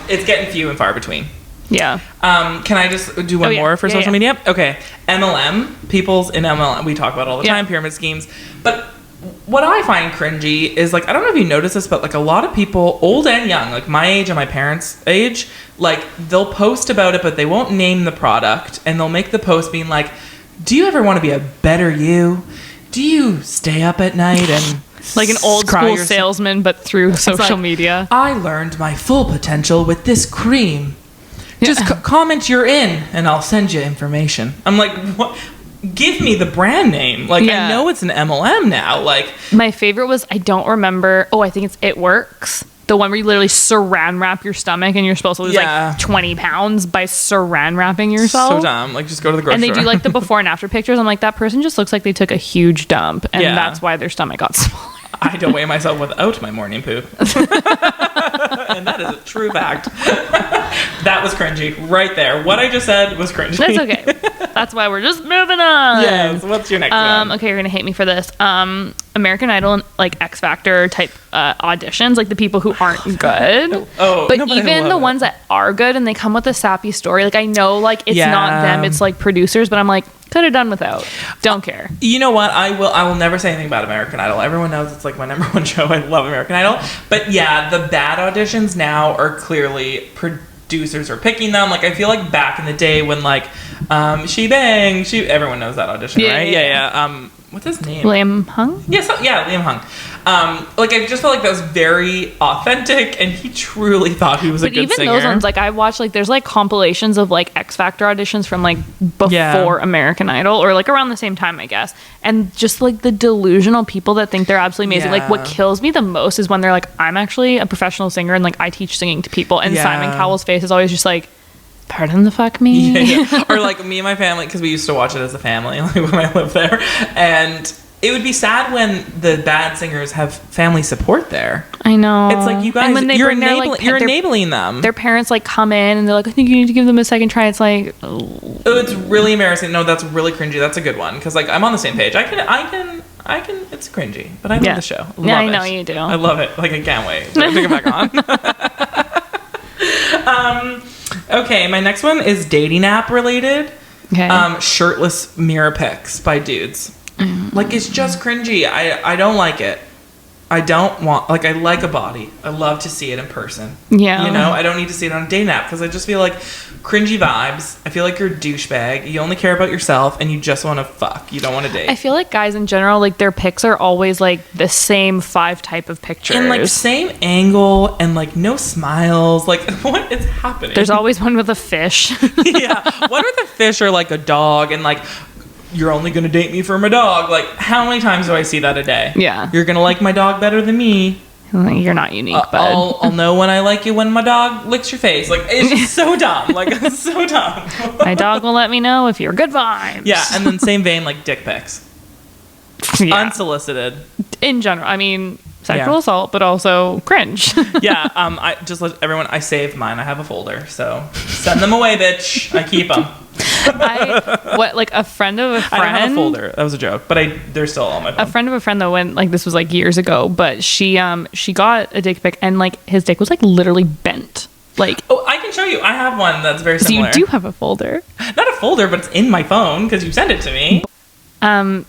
it's getting few and far between. Yeah. Can I just do one more for social media? Okay. MLM. People's in MLM. We talk about all the time, pyramid schemes. But what I find cringy is, like, I don't know if you notice this, but like a lot of people, old and young, like my age and my parents' age, like they'll post about it, but they won't name the product, and they'll make the post being like, do you ever want to be a better you? Do you stay up at night and like an old school salesman, but through social media? I learned my full potential with this cream. Just comment you're in, and I'll send you information. I'm like, what? Give me the brand name. Like, I know it's an MLM now. Like, my favorite was, I don't remember. Oh, I think it's It Works. The one where you literally saran wrap your stomach, and you're supposed to lose like 20 pounds by saran wrapping yourself. So dumb. Like, just go to the grocery store. And they do like the before and after pictures. I'm like, that person just looks like they took a huge dump, and that's why their stomach got smaller. I had to weigh myself without my morning poop. And that is a true fact. That was cringy right there. What I just said was cringy. That's okay. That's why we're just moving on. Yes. What's your next one? Okay, you're going to hate me for this. American Idol, like X Factor type auditions, like the people who aren't good. But even the ones that are good and they come with a sappy story, like I know like it's not them, it's like producers, but I'm like, could have done without. Don't care. You know what? I will never say anything about American Idol. Everyone knows it's like my number one show. I love American Idol. But yeah, the bad auditions now are clearly producers are picking them. Like I feel like back in the day when like everyone knows that audition, right? Yeah. What's his name? Liam Hung? Yes, Liam Hung. Like I just felt like that was very authentic, and he truly thought he was a good singer. But even those ones, like I watched, like there's like compilations of like X Factor auditions from like before American Idol, or like around the same time, I guess. And just like the delusional people that think they're absolutely amazing. Like what kills me the most is when they're like, I'm actually a professional singer and like I teach singing to people, and Simon Cowell's face is always just like, pardon the fuck me? Or like me and my family, because we used to watch it as a family, like when I lived there, and it would be sad when the bad singers have family support there. I know. It's like, you guys, you're enabling them. Their parents like come in and they're like, I think you need to give them a second try. It's like, oh, it's really embarrassing. No, that's really cringy. That's a good one, because like I'm on the same page. I can. It's cringy, but I love the show. I know you do. I love it. Like I can't wait to pick it back on. Okay, my next one is dating app related. Okay. Shirtless mirror pics by dudes. Like, it's just cringy. I don't like it. I don't want, like, I like a body. I love to see it in person. Yeah. You know, I don't need to see it on a dating app because I just feel like cringy vibes. I feel like you're a douchebag. You only care about yourself and you just want to fuck. You don't want to date. I feel like guys in general, like, their pics are always like the same 5 type of pictures. And like same angle and like no smiles. Like, what is happening? There's always one with a fish. Yeah. One with a fish or like a dog and like, you're only going to date me for my dog. Like, how many times do I see that a day? Yeah. You're going to like my dog better than me. You're not unique, bud. I'll know when I like you when my dog licks your face. Like, it's just so dumb. Like, it's so dumb. My dog will let me know if you're good vibes. Yeah, and then same vein, like dick pics. Yeah. Unsolicited. In general. I mean, sexual assault, but also cringe. Yeah, I just let everyone, I save mine. I have a folder, so send them away, bitch. I keep them. A friend of a friend. I don't have a folder. That was a joke, but they're still on my phone. A friend of a friend though, when like this was like years ago, but she got a dick pic and like his dick was like literally bent. Like, oh, I can show you. I have one that's very similar. So you do have a folder. Not a folder, but it's in my phone because you sent it to me.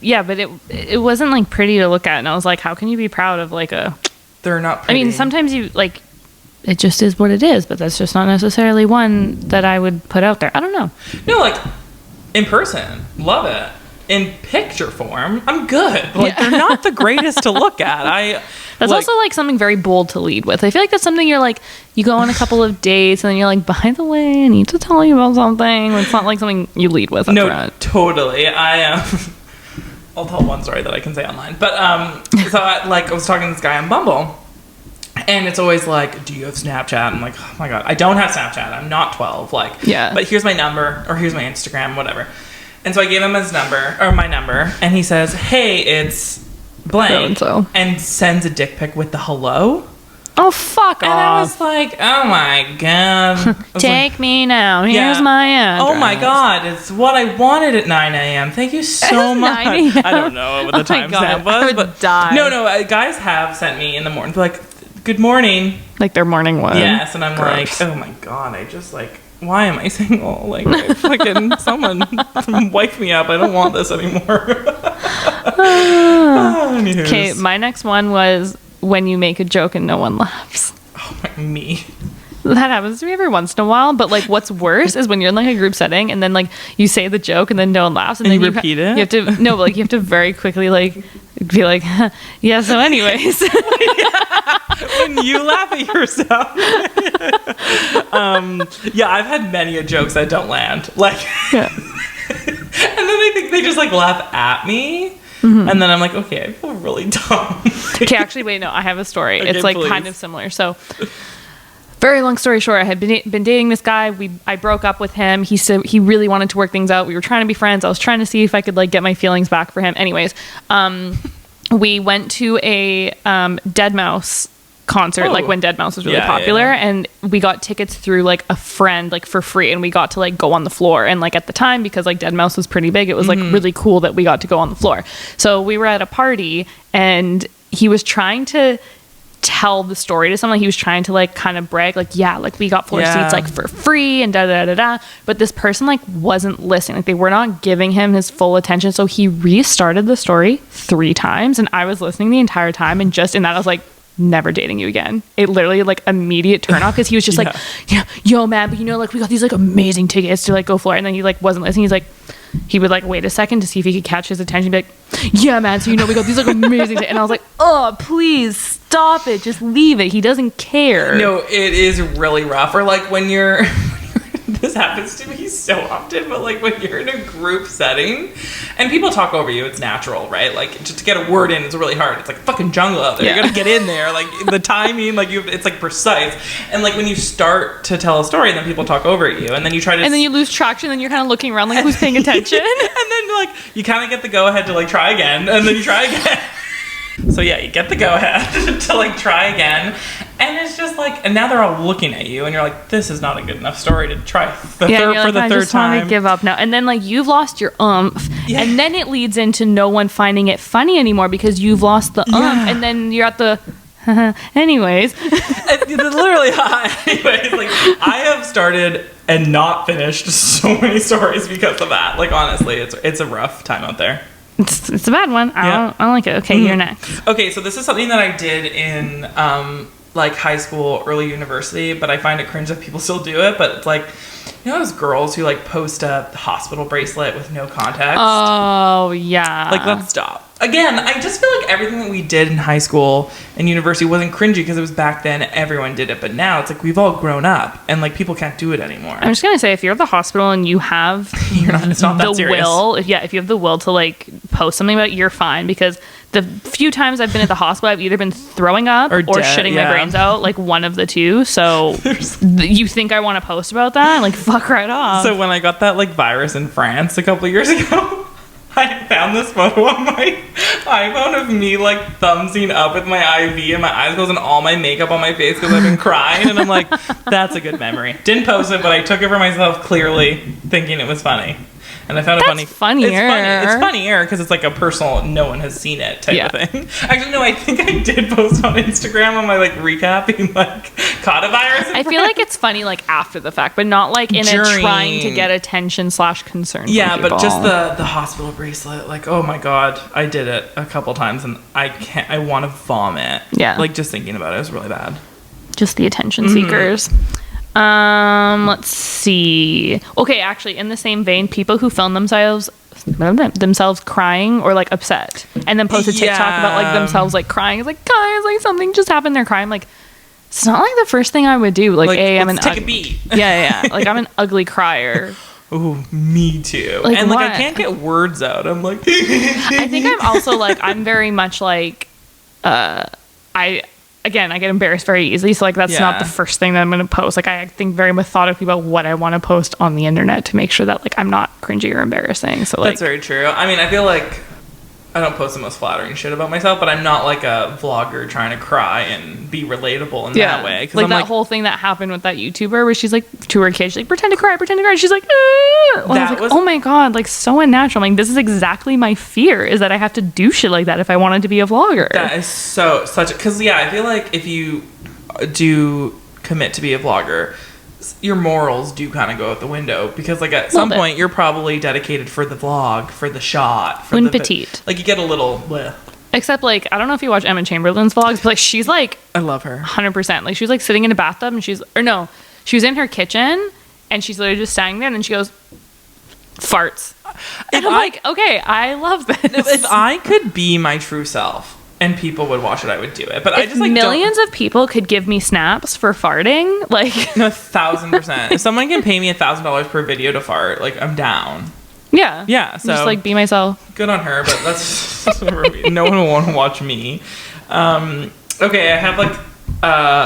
Yeah, but it wasn't like pretty to look at, and I was like, how can you be proud of like a? They're not pretty. I mean, sometimes you like. It just is what it is, but that's just not necessarily one that I would put out there. I don't know. No, like, in person, love it. In picture form, I'm good. Like, they're not the greatest to look at. That's also, like, something very bold to lead with. I feel like that's something you're, like, you go on a couple of dates, and then you're like, by the way, I need to tell you about something. It's not, like, something you lead with up front. Totally. I'll tell one story that I can say online. But, so, I was talking to this guy on Bumble. And it's always like, do you have Snapchat? I'm like, oh my God, I don't have Snapchat. I'm not 12. Like, yeah. But here's my number, or here's my Instagram, whatever. And so I gave him his number, or my number, and he says, hey, it's blank. So. And sends a dick pic with the hello. Oh, fuck off. And I was like, oh my God. Take me now. Here's my address. Oh my God. It's what I wanted at 9 a.m. Thank you so much. 9 a.m.? I don't know what the timestamp was. I would die. No, guys have sent me in the morning, like, good morning. Like their morning one. Yes, and I'm like, oh my God, I just like, why am I single? Like, fucking someone wipe me up. I don't want this anymore. Okay, my next one was when you make a joke and no one laughs. Oh my, me. That happens to me every once in a while, but like what's worse is when you're in like a group setting and then like you say the joke and then no one laughs and then you repeat it. You have to no, but like you have to very quickly like be like, yeah. So, anyways, when you laugh at yourself, yeah, I've had many jokes that don't land, like, yeah. And then I think they just like laugh at me. Mm-hmm. And then I'm like, okay, I feel really dumb. Okay, actually, wait, no, I have a story. Okay, it's like please. kind of similar. So. Very long story short, I had been dating this guy. I broke up with him. He said he really wanted to work things out. We were trying to be friends. I was trying to see if I could like get my feelings back for him. Anyways, we went to a deadmau5 concert, like when deadmau5 was really popular, and we got tickets through like a friend, like for free, and we got to like go on the floor. And like at the time, because like deadmau5 was pretty big, it was like really cool that we got to go on the floor. So we were at a party, and he was trying to tell the story to someone. He was trying to like kind of brag like, yeah, like we got floor seats like for free and da da da da. But this person like wasn't listening. Like they were not giving him his full attention. So he restarted the story 3 times, and I was listening the entire time. And just in that, I was like, never dating you again. It literally like immediate turn off, because he was just like, yeah, yo man, but you know, like we got these like amazing tickets to like go for it. And then he like wasn't listening. He's like, he would like wait a second to see if he could catch his attention, be like, yeah man, so you know we got these like amazing tickets. And I was like, oh please stop it, just leave it, he doesn't care. No, it is really rough. Or like when you're this happens to me so often, but like when you're in a group setting and people talk over you, it's natural, right? Like just to get a word in is really hard. It's like fucking jungle out there. You gotta get in there, like the timing, like it's like precise. And like when you start to tell a story and then people talk over you, and then you try to, and then you lose traction, and then you're kind of looking around like who's paying attention. And then like you kind of get the go ahead to like try again, and then you try again. So yeah, you get the go ahead to like try again, and it's just like, and now they're all looking at you, and you're like, this is not a good enough story to try for the third time. I just want to give up now. And then like you've lost your oomph, and then it leads into no one finding it funny anymore because you've lost the oomph, and then you're at the anyways. Literally, anyways, like I have started and not finished so many stories because of that. Like honestly, it's a rough time out there. It's a bad one. I don't like it. Okay, you're next. Okay, so this is something that I did in like high school, early university, but I find it cringe that people still do it. But it's like, you know those girls who like post a hospital bracelet with no context? Oh, yeah. Like, let's stop. Again, I just feel like everything that we did in high school and university wasn't cringy because it was back then, everyone did it. But now it's like we've all grown up and like people can't do it anymore. I'm just going to say, if you're at the hospital and you have it's not that the serious. will, if you have the will to like post something about it, you're fine. Because the few times I've been at the hospital, I've either been throwing up or shitting my brains out, like one of the two. So you think I want to post about that? Like, fuck right off. So when I got that like virus in France a couple years ago, I found this photo on my iPhone of me like thumbsing up with my IV and my eyes closed and all my makeup on my face because I've been crying, and I'm like, that's a good memory. Didn't post it, but I took it for myself, clearly thinking it was funny. And I found it funny. Funnier. It's funnier because it's like a personal, no one has seen it type of thing. Actually, no, I think I did post on Instagram on my like recap being like, caught a virus. I feel like it's funny like after the fact, but not like in a trying to get attention / concern. Yeah, but just the hospital bracelet, like, oh my god, I did it a couple times and I want to vomit. Yeah. Like just thinking about it was really bad. Just the attention seekers. Let's see. Okay, actually, in the same vein, people who film themselves crying or like upset and then post a TikTok about like themselves like crying. It's like, guys, like something just happened, they're crying. Like, it's not like the first thing I would do. Like, I'm an take a beat. Yeah. Like, I'm an ugly crier. Oh, me too. Like, and like what? I can't get words out. I'm like I think I'm also like, I'm very much like I get embarrassed very easily, so like that's not the first thing that I'm going to post. Like, I think very methodically about what I want to post on the internet to make sure that like I'm not cringy or embarrassing. So like, that's very true. I mean, I feel like I don't post the most flattering shit about myself, but I'm not like a vlogger trying to cry and be relatable in that way. Like, that whole thing that happened with that YouTuber where she's like to her kid, she's like, pretend to cry. She's like, well, I was like, oh my god, like so unnatural. Like, this is exactly my fear, is that I have to do shit like that if I wanted to be a vlogger. That is because I feel like if you do commit to be a vlogger, your morals do kind of go out the window, because like at some point you're probably dedicated for the vlog, for the shot, for petite. Like you get a little bleh. Except like, I don't know if you watch Emma Chamberlain's vlogs, but like she's like, I love her 100%. Like, she was like sitting in a bathtub and she was in her kitchen and she's literally just standing there and then she goes farts. And I'm like, okay, I love this. If I could be my true self and people would watch it, I would do it. But I just like millions of people could give me snaps for farting. Like, no, 1,000%. If someone can pay me $1,000 per video to fart, like I'm down. Yeah. So just like be myself. Good on her, but that's no one will want to watch me. Okay, I have like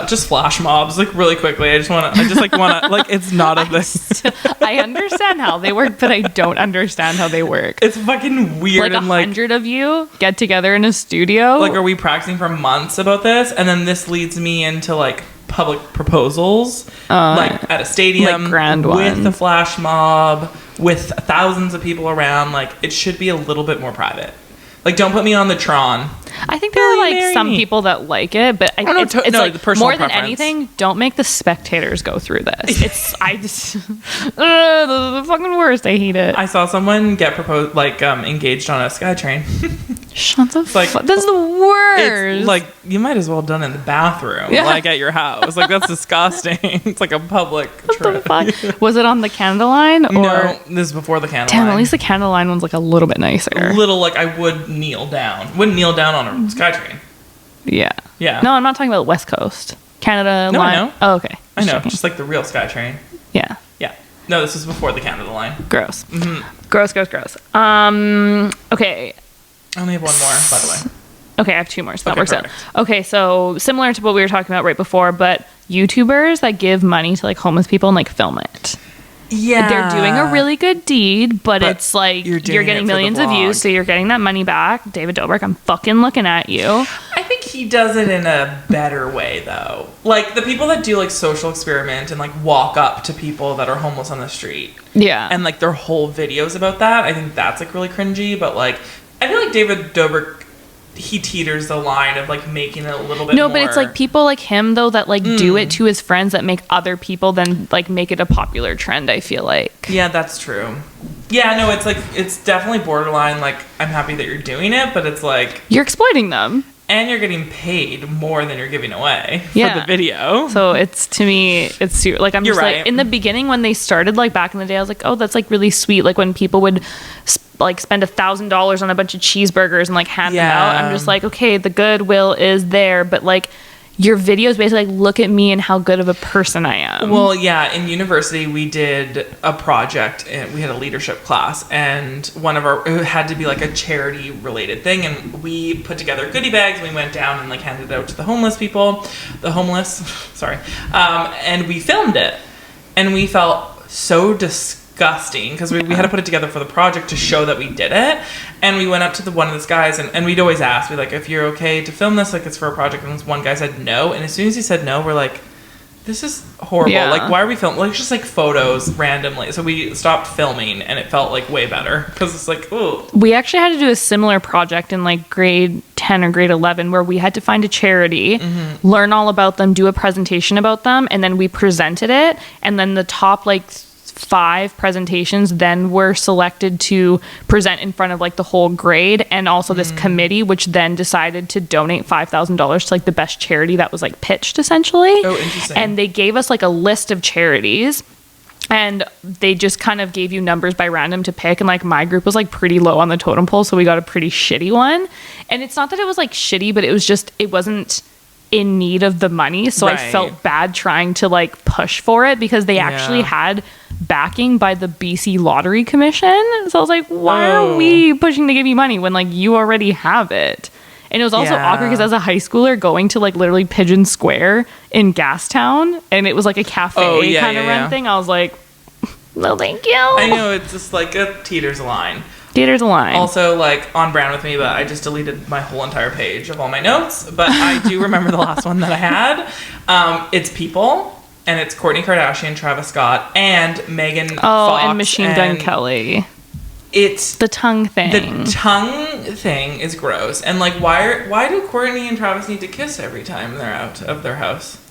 just flash mobs, like really quickly. I just want to like, it's not a thing. I understand how they work, but I don't understand how they work. It's fucking weird. Like, 100 of you get together in a studio. Like, are we practicing for months about this? And then this leads me into like public proposals, like at a stadium, like grand with ones. a flash mob, with thousands of people around. Like, it should be a little bit more private. Like, don't put me on the Tron. I think there are like some people that like it, but it's like the personal more than preference. anything, don't make the spectators go through this. The fucking worst. I hate it. I saw someone get proposed, like engaged on a SkyTrain. Shut the like, fuck. That's the worst. It's like, you might as well have done it in the bathroom, like at your house. Like, that's disgusting. It's like a public trip. The fuck? Was it on the Canada line? Or? No, this is before the Canada line. At least the Canada line one's like a little bit nicer. Like, I would kneel down. Wouldn't kneel down on a SkyTrain. Yeah. Yeah. No, I'm not talking about West Coast. Canada No, line. I know. Oh, okay. I know. Just like the real SkyTrain. Yeah. Yeah. No, this was before the Canada line. Gross. Mm-hmm. Gross. Okay. I only have one more, by the way. Okay, I have two more, so that works perfect. out. Okay, so similar to what we were talking about right before, but YouTubers that give money to like homeless people and like film it. Yeah. They're doing a really good deed, but it's like you're doing getting it for the millions of views, vlog. so you're getting that money back. David Dobrik, I'm fucking looking at you. I think he does it in a better way, though. Like, the people that do like social experiment and like walk up to people that are homeless on the street. Yeah. And like their whole videos about that, I think that's like really cringy. But like, I feel like David Dobrik he teeters the line of like making it a little bit No, more. but it's like people like him though that like do it to his friends that make other people then like make it a popular trend, I feel like. Yeah, that's true. Yeah, no, it's like, it's definitely borderline, like, I'm happy that you're doing it, but it's like... You're exploiting them. And you're getting paid more than you're giving away for Yeah. the video. So it's, to me, it's like, I'm You're just right. like, in the beginning when they started, like back in the day, I was like, oh, that's like really sweet. Like when people would like spend $1,000 on a bunch of cheeseburgers and like hand them out. I'm just like, okay, the goodwill is there, but like your videos basically like, look at me and how good of a person I am. Well, yeah, in university we did a project and we had a leadership class, and it had to be like a charity related thing, and we put together goodie bags. We went down and like handed it out to the homeless, sorry, and we filmed it, and we felt so disgusting because we had to put it together for the project to show that we did it. And we went up to one of these guys, and we'd always ask, we're like, if you're okay to film this, like it's for a project. And this one guy said no, and as soon as he said no, we're like, this is horrible. Yeah. Like, why are we filming? Like, just like photos randomly. So we stopped filming, and it felt like way better because it's like, oh. We actually had to do a similar project in like grade 10 or grade 11 where we had to find a charity, learn all about them, do a presentation about them, and then we presented it. And then the top like 5 presentations then were selected to present in front of like the whole grade, and also this committee which then decided to donate $5,000 to like the best charity that was like pitched essentially. Oh, interesting. And they gave us like a list of charities, and they just kind of gave you numbers by random to pick, and like my group was like pretty low on the totem pole, so we got a pretty shitty one. And it's not that it was like shitty, but it was just, it wasn't in need of the money, so I felt bad trying to like push for it because they actually had backing by the BC Lottery Commission. So I was like, why are we pushing to give you money when like you already have it? And it was also awkward because as a high schooler going to like literally Pigeon Square in Gastown, and it was like a cafe kind of run thing, I was like, no thank you. I know, it's just like a teeters line. Theater's a line. Also, like, on brand with me, but I just deleted my whole entire page of all my notes. But I do remember the last one that I had. It's people, and it's Kourtney Kardashian, Travis Scott, and Megan Fox. And Machine Gun Kelly. It's the tongue thing. The tongue thing is gross. And, like, why do Kourtney and Travis need to kiss every time they're out of their house?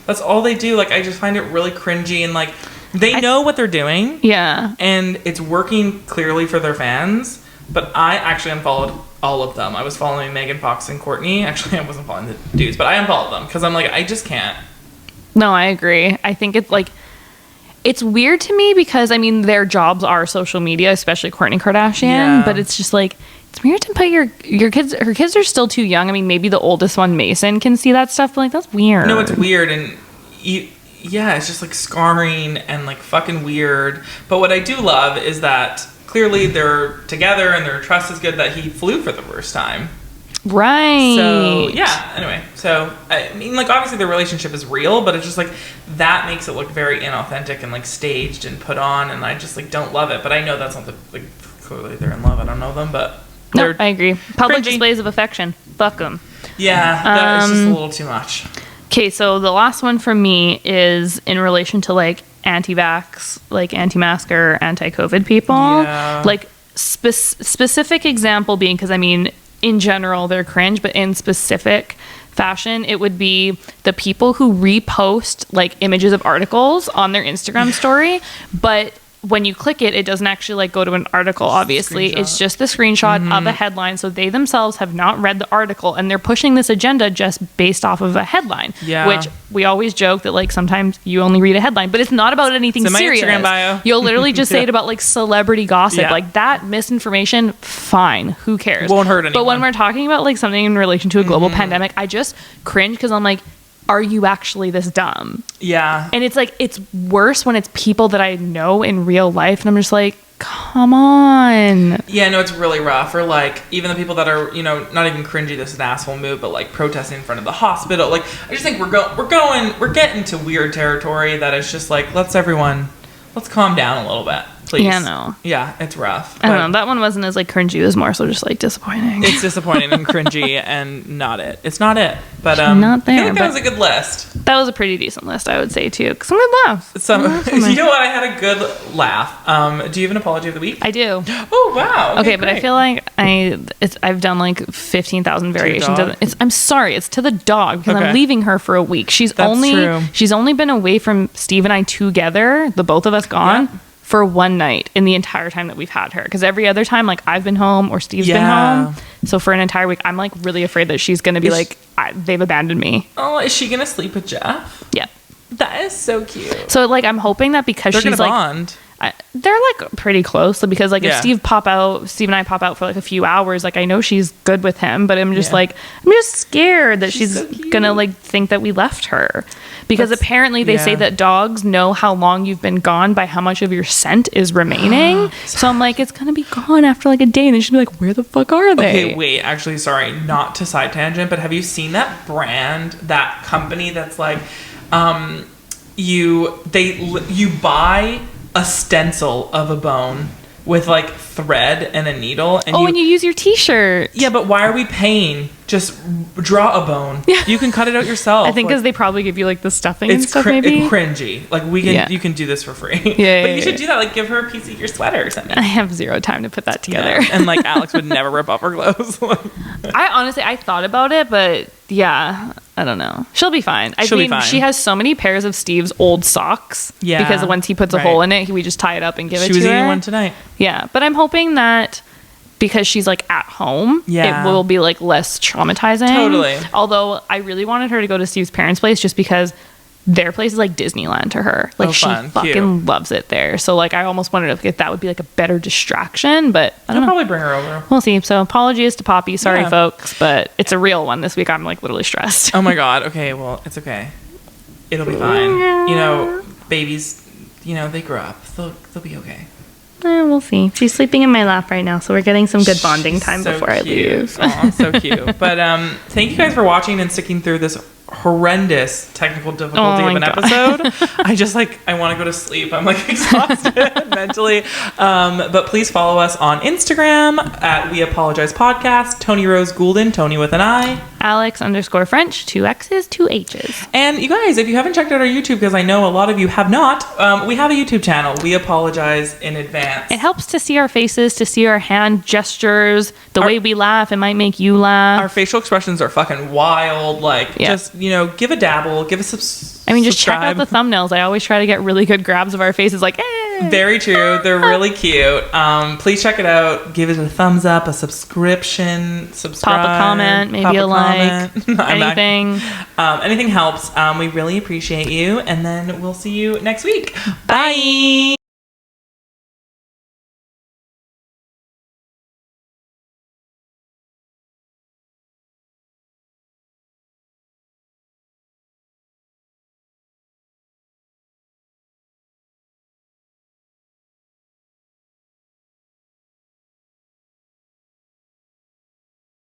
That's all they do. Like, I just find it really cringy, and, like, they know what they're doing. Yeah. And it's working clearly for their fans. But I actually unfollowed all of them. I was following Megan Fox and Kourtney. Actually, I wasn't following the dudes, but I unfollowed them because I'm like, I just can't. No, I agree. I think it's like, it's weird to me because, I mean, their jobs are social media, especially Kourtney Kardashian. Yeah. But it's just like, it's weird to put your kids, her kids are still too young. I mean, maybe the oldest one, Mason, can see that stuff, but like, that's weird. No, it's weird. And yeah, it's just like scarring and like fucking weird. But what I do love is that clearly they're together and their trust is good, that he flew for the first time. Right. So, yeah, anyway. So, I mean, like, obviously the relationship is real, but it's just like, that makes it look very inauthentic and like staged and put on, and I just like don't love it. But I know that's not like, clearly they're in love. I don't know them, but no, I agree. Public cringy displays of affection. Fuck them. Yeah, that is just a little too much. Okay, so the last one from me is in relation to like anti-vax, like anti-masker, anti-COVID people. Yeah. Like specific example being, because I mean, in general they're cringe, but in specific fashion, it would be the people who repost like images of articles on their Instagram story, but when you click it, it doesn't actually like go to an article, obviously. It's just the screenshot of a headline. So they themselves have not read the article, and they're pushing this agenda just based off of a headline. Yeah. Which we always joke that like sometimes you only read a headline, but it's not about anything serious. My Instagram bio. You'll literally just say it about like celebrity gossip. Yeah. Like that misinformation, fine. Who cares? Won't hurt anyone. But when we're talking about like something in relation to a global pandemic, I just cringe because I'm like, are you actually this dumb? Yeah. And it's like, it's worse when it's people that I know in real life, and I'm just like, come on. Yeah, no, it's really rough. Or like, even the people that are, you know, not even cringy, this is an asshole move, but like protesting in front of the hospital. Like, I just think we're getting to weird territory that is just like, let's calm down a little bit, please. Yeah, no. Yeah, it's rough. I don't know. That one wasn't as like cringy. It was more so just like disappointing. It's disappointing and cringy and not it. It's not it. But not there, I feel like that was a good list. That was a pretty decent list, I would say, too. Some good laughs. You know what? I had a good laugh. Do you have an apology of the week? I do. Oh, wow. Okay, but I feel like I've done like 15,000 variations of it. I'm sorry, it's to the dog because I'm leaving her for a week. She's only been away from Steve and I together, the both of us gone, for one night in the entire time that we've had her. Because every other time, like, I've been home or Steve's been home. So for an entire week, I'm like really afraid that she's going to be they've abandoned me. Oh, is she going to sleep with Jeff? Yeah. That is so cute. So like, I'm hoping that because she's like, bond. They're like pretty close because like if Steve and I pop out for like a few hours, like I know she's good with him, but I'm just scared that she's so gonna like think that we left her because apparently they say that dogs know how long you've been gone by how much of your scent is remaining. So I'm like, it's gonna be gone after like a day, and then she'll be like, where the fuck are they? Okay, wait, actually, sorry, not to side tangent, but have you seen that brand, that company that's like, you buy a stencil of a bone with like thread and a needle, and and you use your t-shirt. Yeah, but why are we paying? Just draw a bone. Yeah. You can cut it out yourself. I think because they probably give you like the stuffing and stuff. Maybe it's cringy. Like you can do this for free. But you should do that. Like give her a piece of your sweater or something. I have zero time to put that together. And like Alex would never rip off her clothes. I thought about it, but yeah, I don't know. She'll be fine. I mean, she has so many pairs of Steve's old socks. Yeah. Because once he puts a hole in it, we just tie it up and give it to her. She was eating one tonight. Yeah, but I'm hoping that because she's like at home, it will be like less traumatizing. Totally. Although I really wanted her to go to Steve's parents' place just because their place is like Disneyland to her. Like she fucking loves it there. So like I almost wondered if that would be like a better distraction, but I don't know. Probably bring her over. We'll see. So apologies to Poppy. Sorry, folks, but it's a real one this week. I'm like literally stressed. Oh my God. Okay. Well, it's okay. It'll be fine. You know, babies, you know, they grow up. They'll be okay. We'll see. She's sleeping in my lap right now, so we're getting some good bonding time before I leave. Aw, so cute. But thank you guys for watching and sticking through this horrendous technical difficulty of an episode. I want to go to sleep. I'm like exhausted mentally. But please follow us on Instagram at We Apologize Podcast. Toni Rose Goulden, Toni with an I. Alex_French, 2 X's, 2 H's. And you guys, if you haven't checked out our YouTube, because I know a lot of you have not, we have a YouTube channel. We apologize in advance. It helps to see our faces, to see our hand gestures, the way we laugh. It might make you laugh. Our facial expressions are fucking wild. Just, you know, give a dabble, give a just check out the thumbnails. I always try to get really good grabs of our faces, like, eh. Very true. They're really cute. Please check it out. Give it a thumbs up, a subscription, subscribe. Pop a comment, maybe a like. Anything. Anything helps. We really appreciate you. And then we'll see you next week. Bye.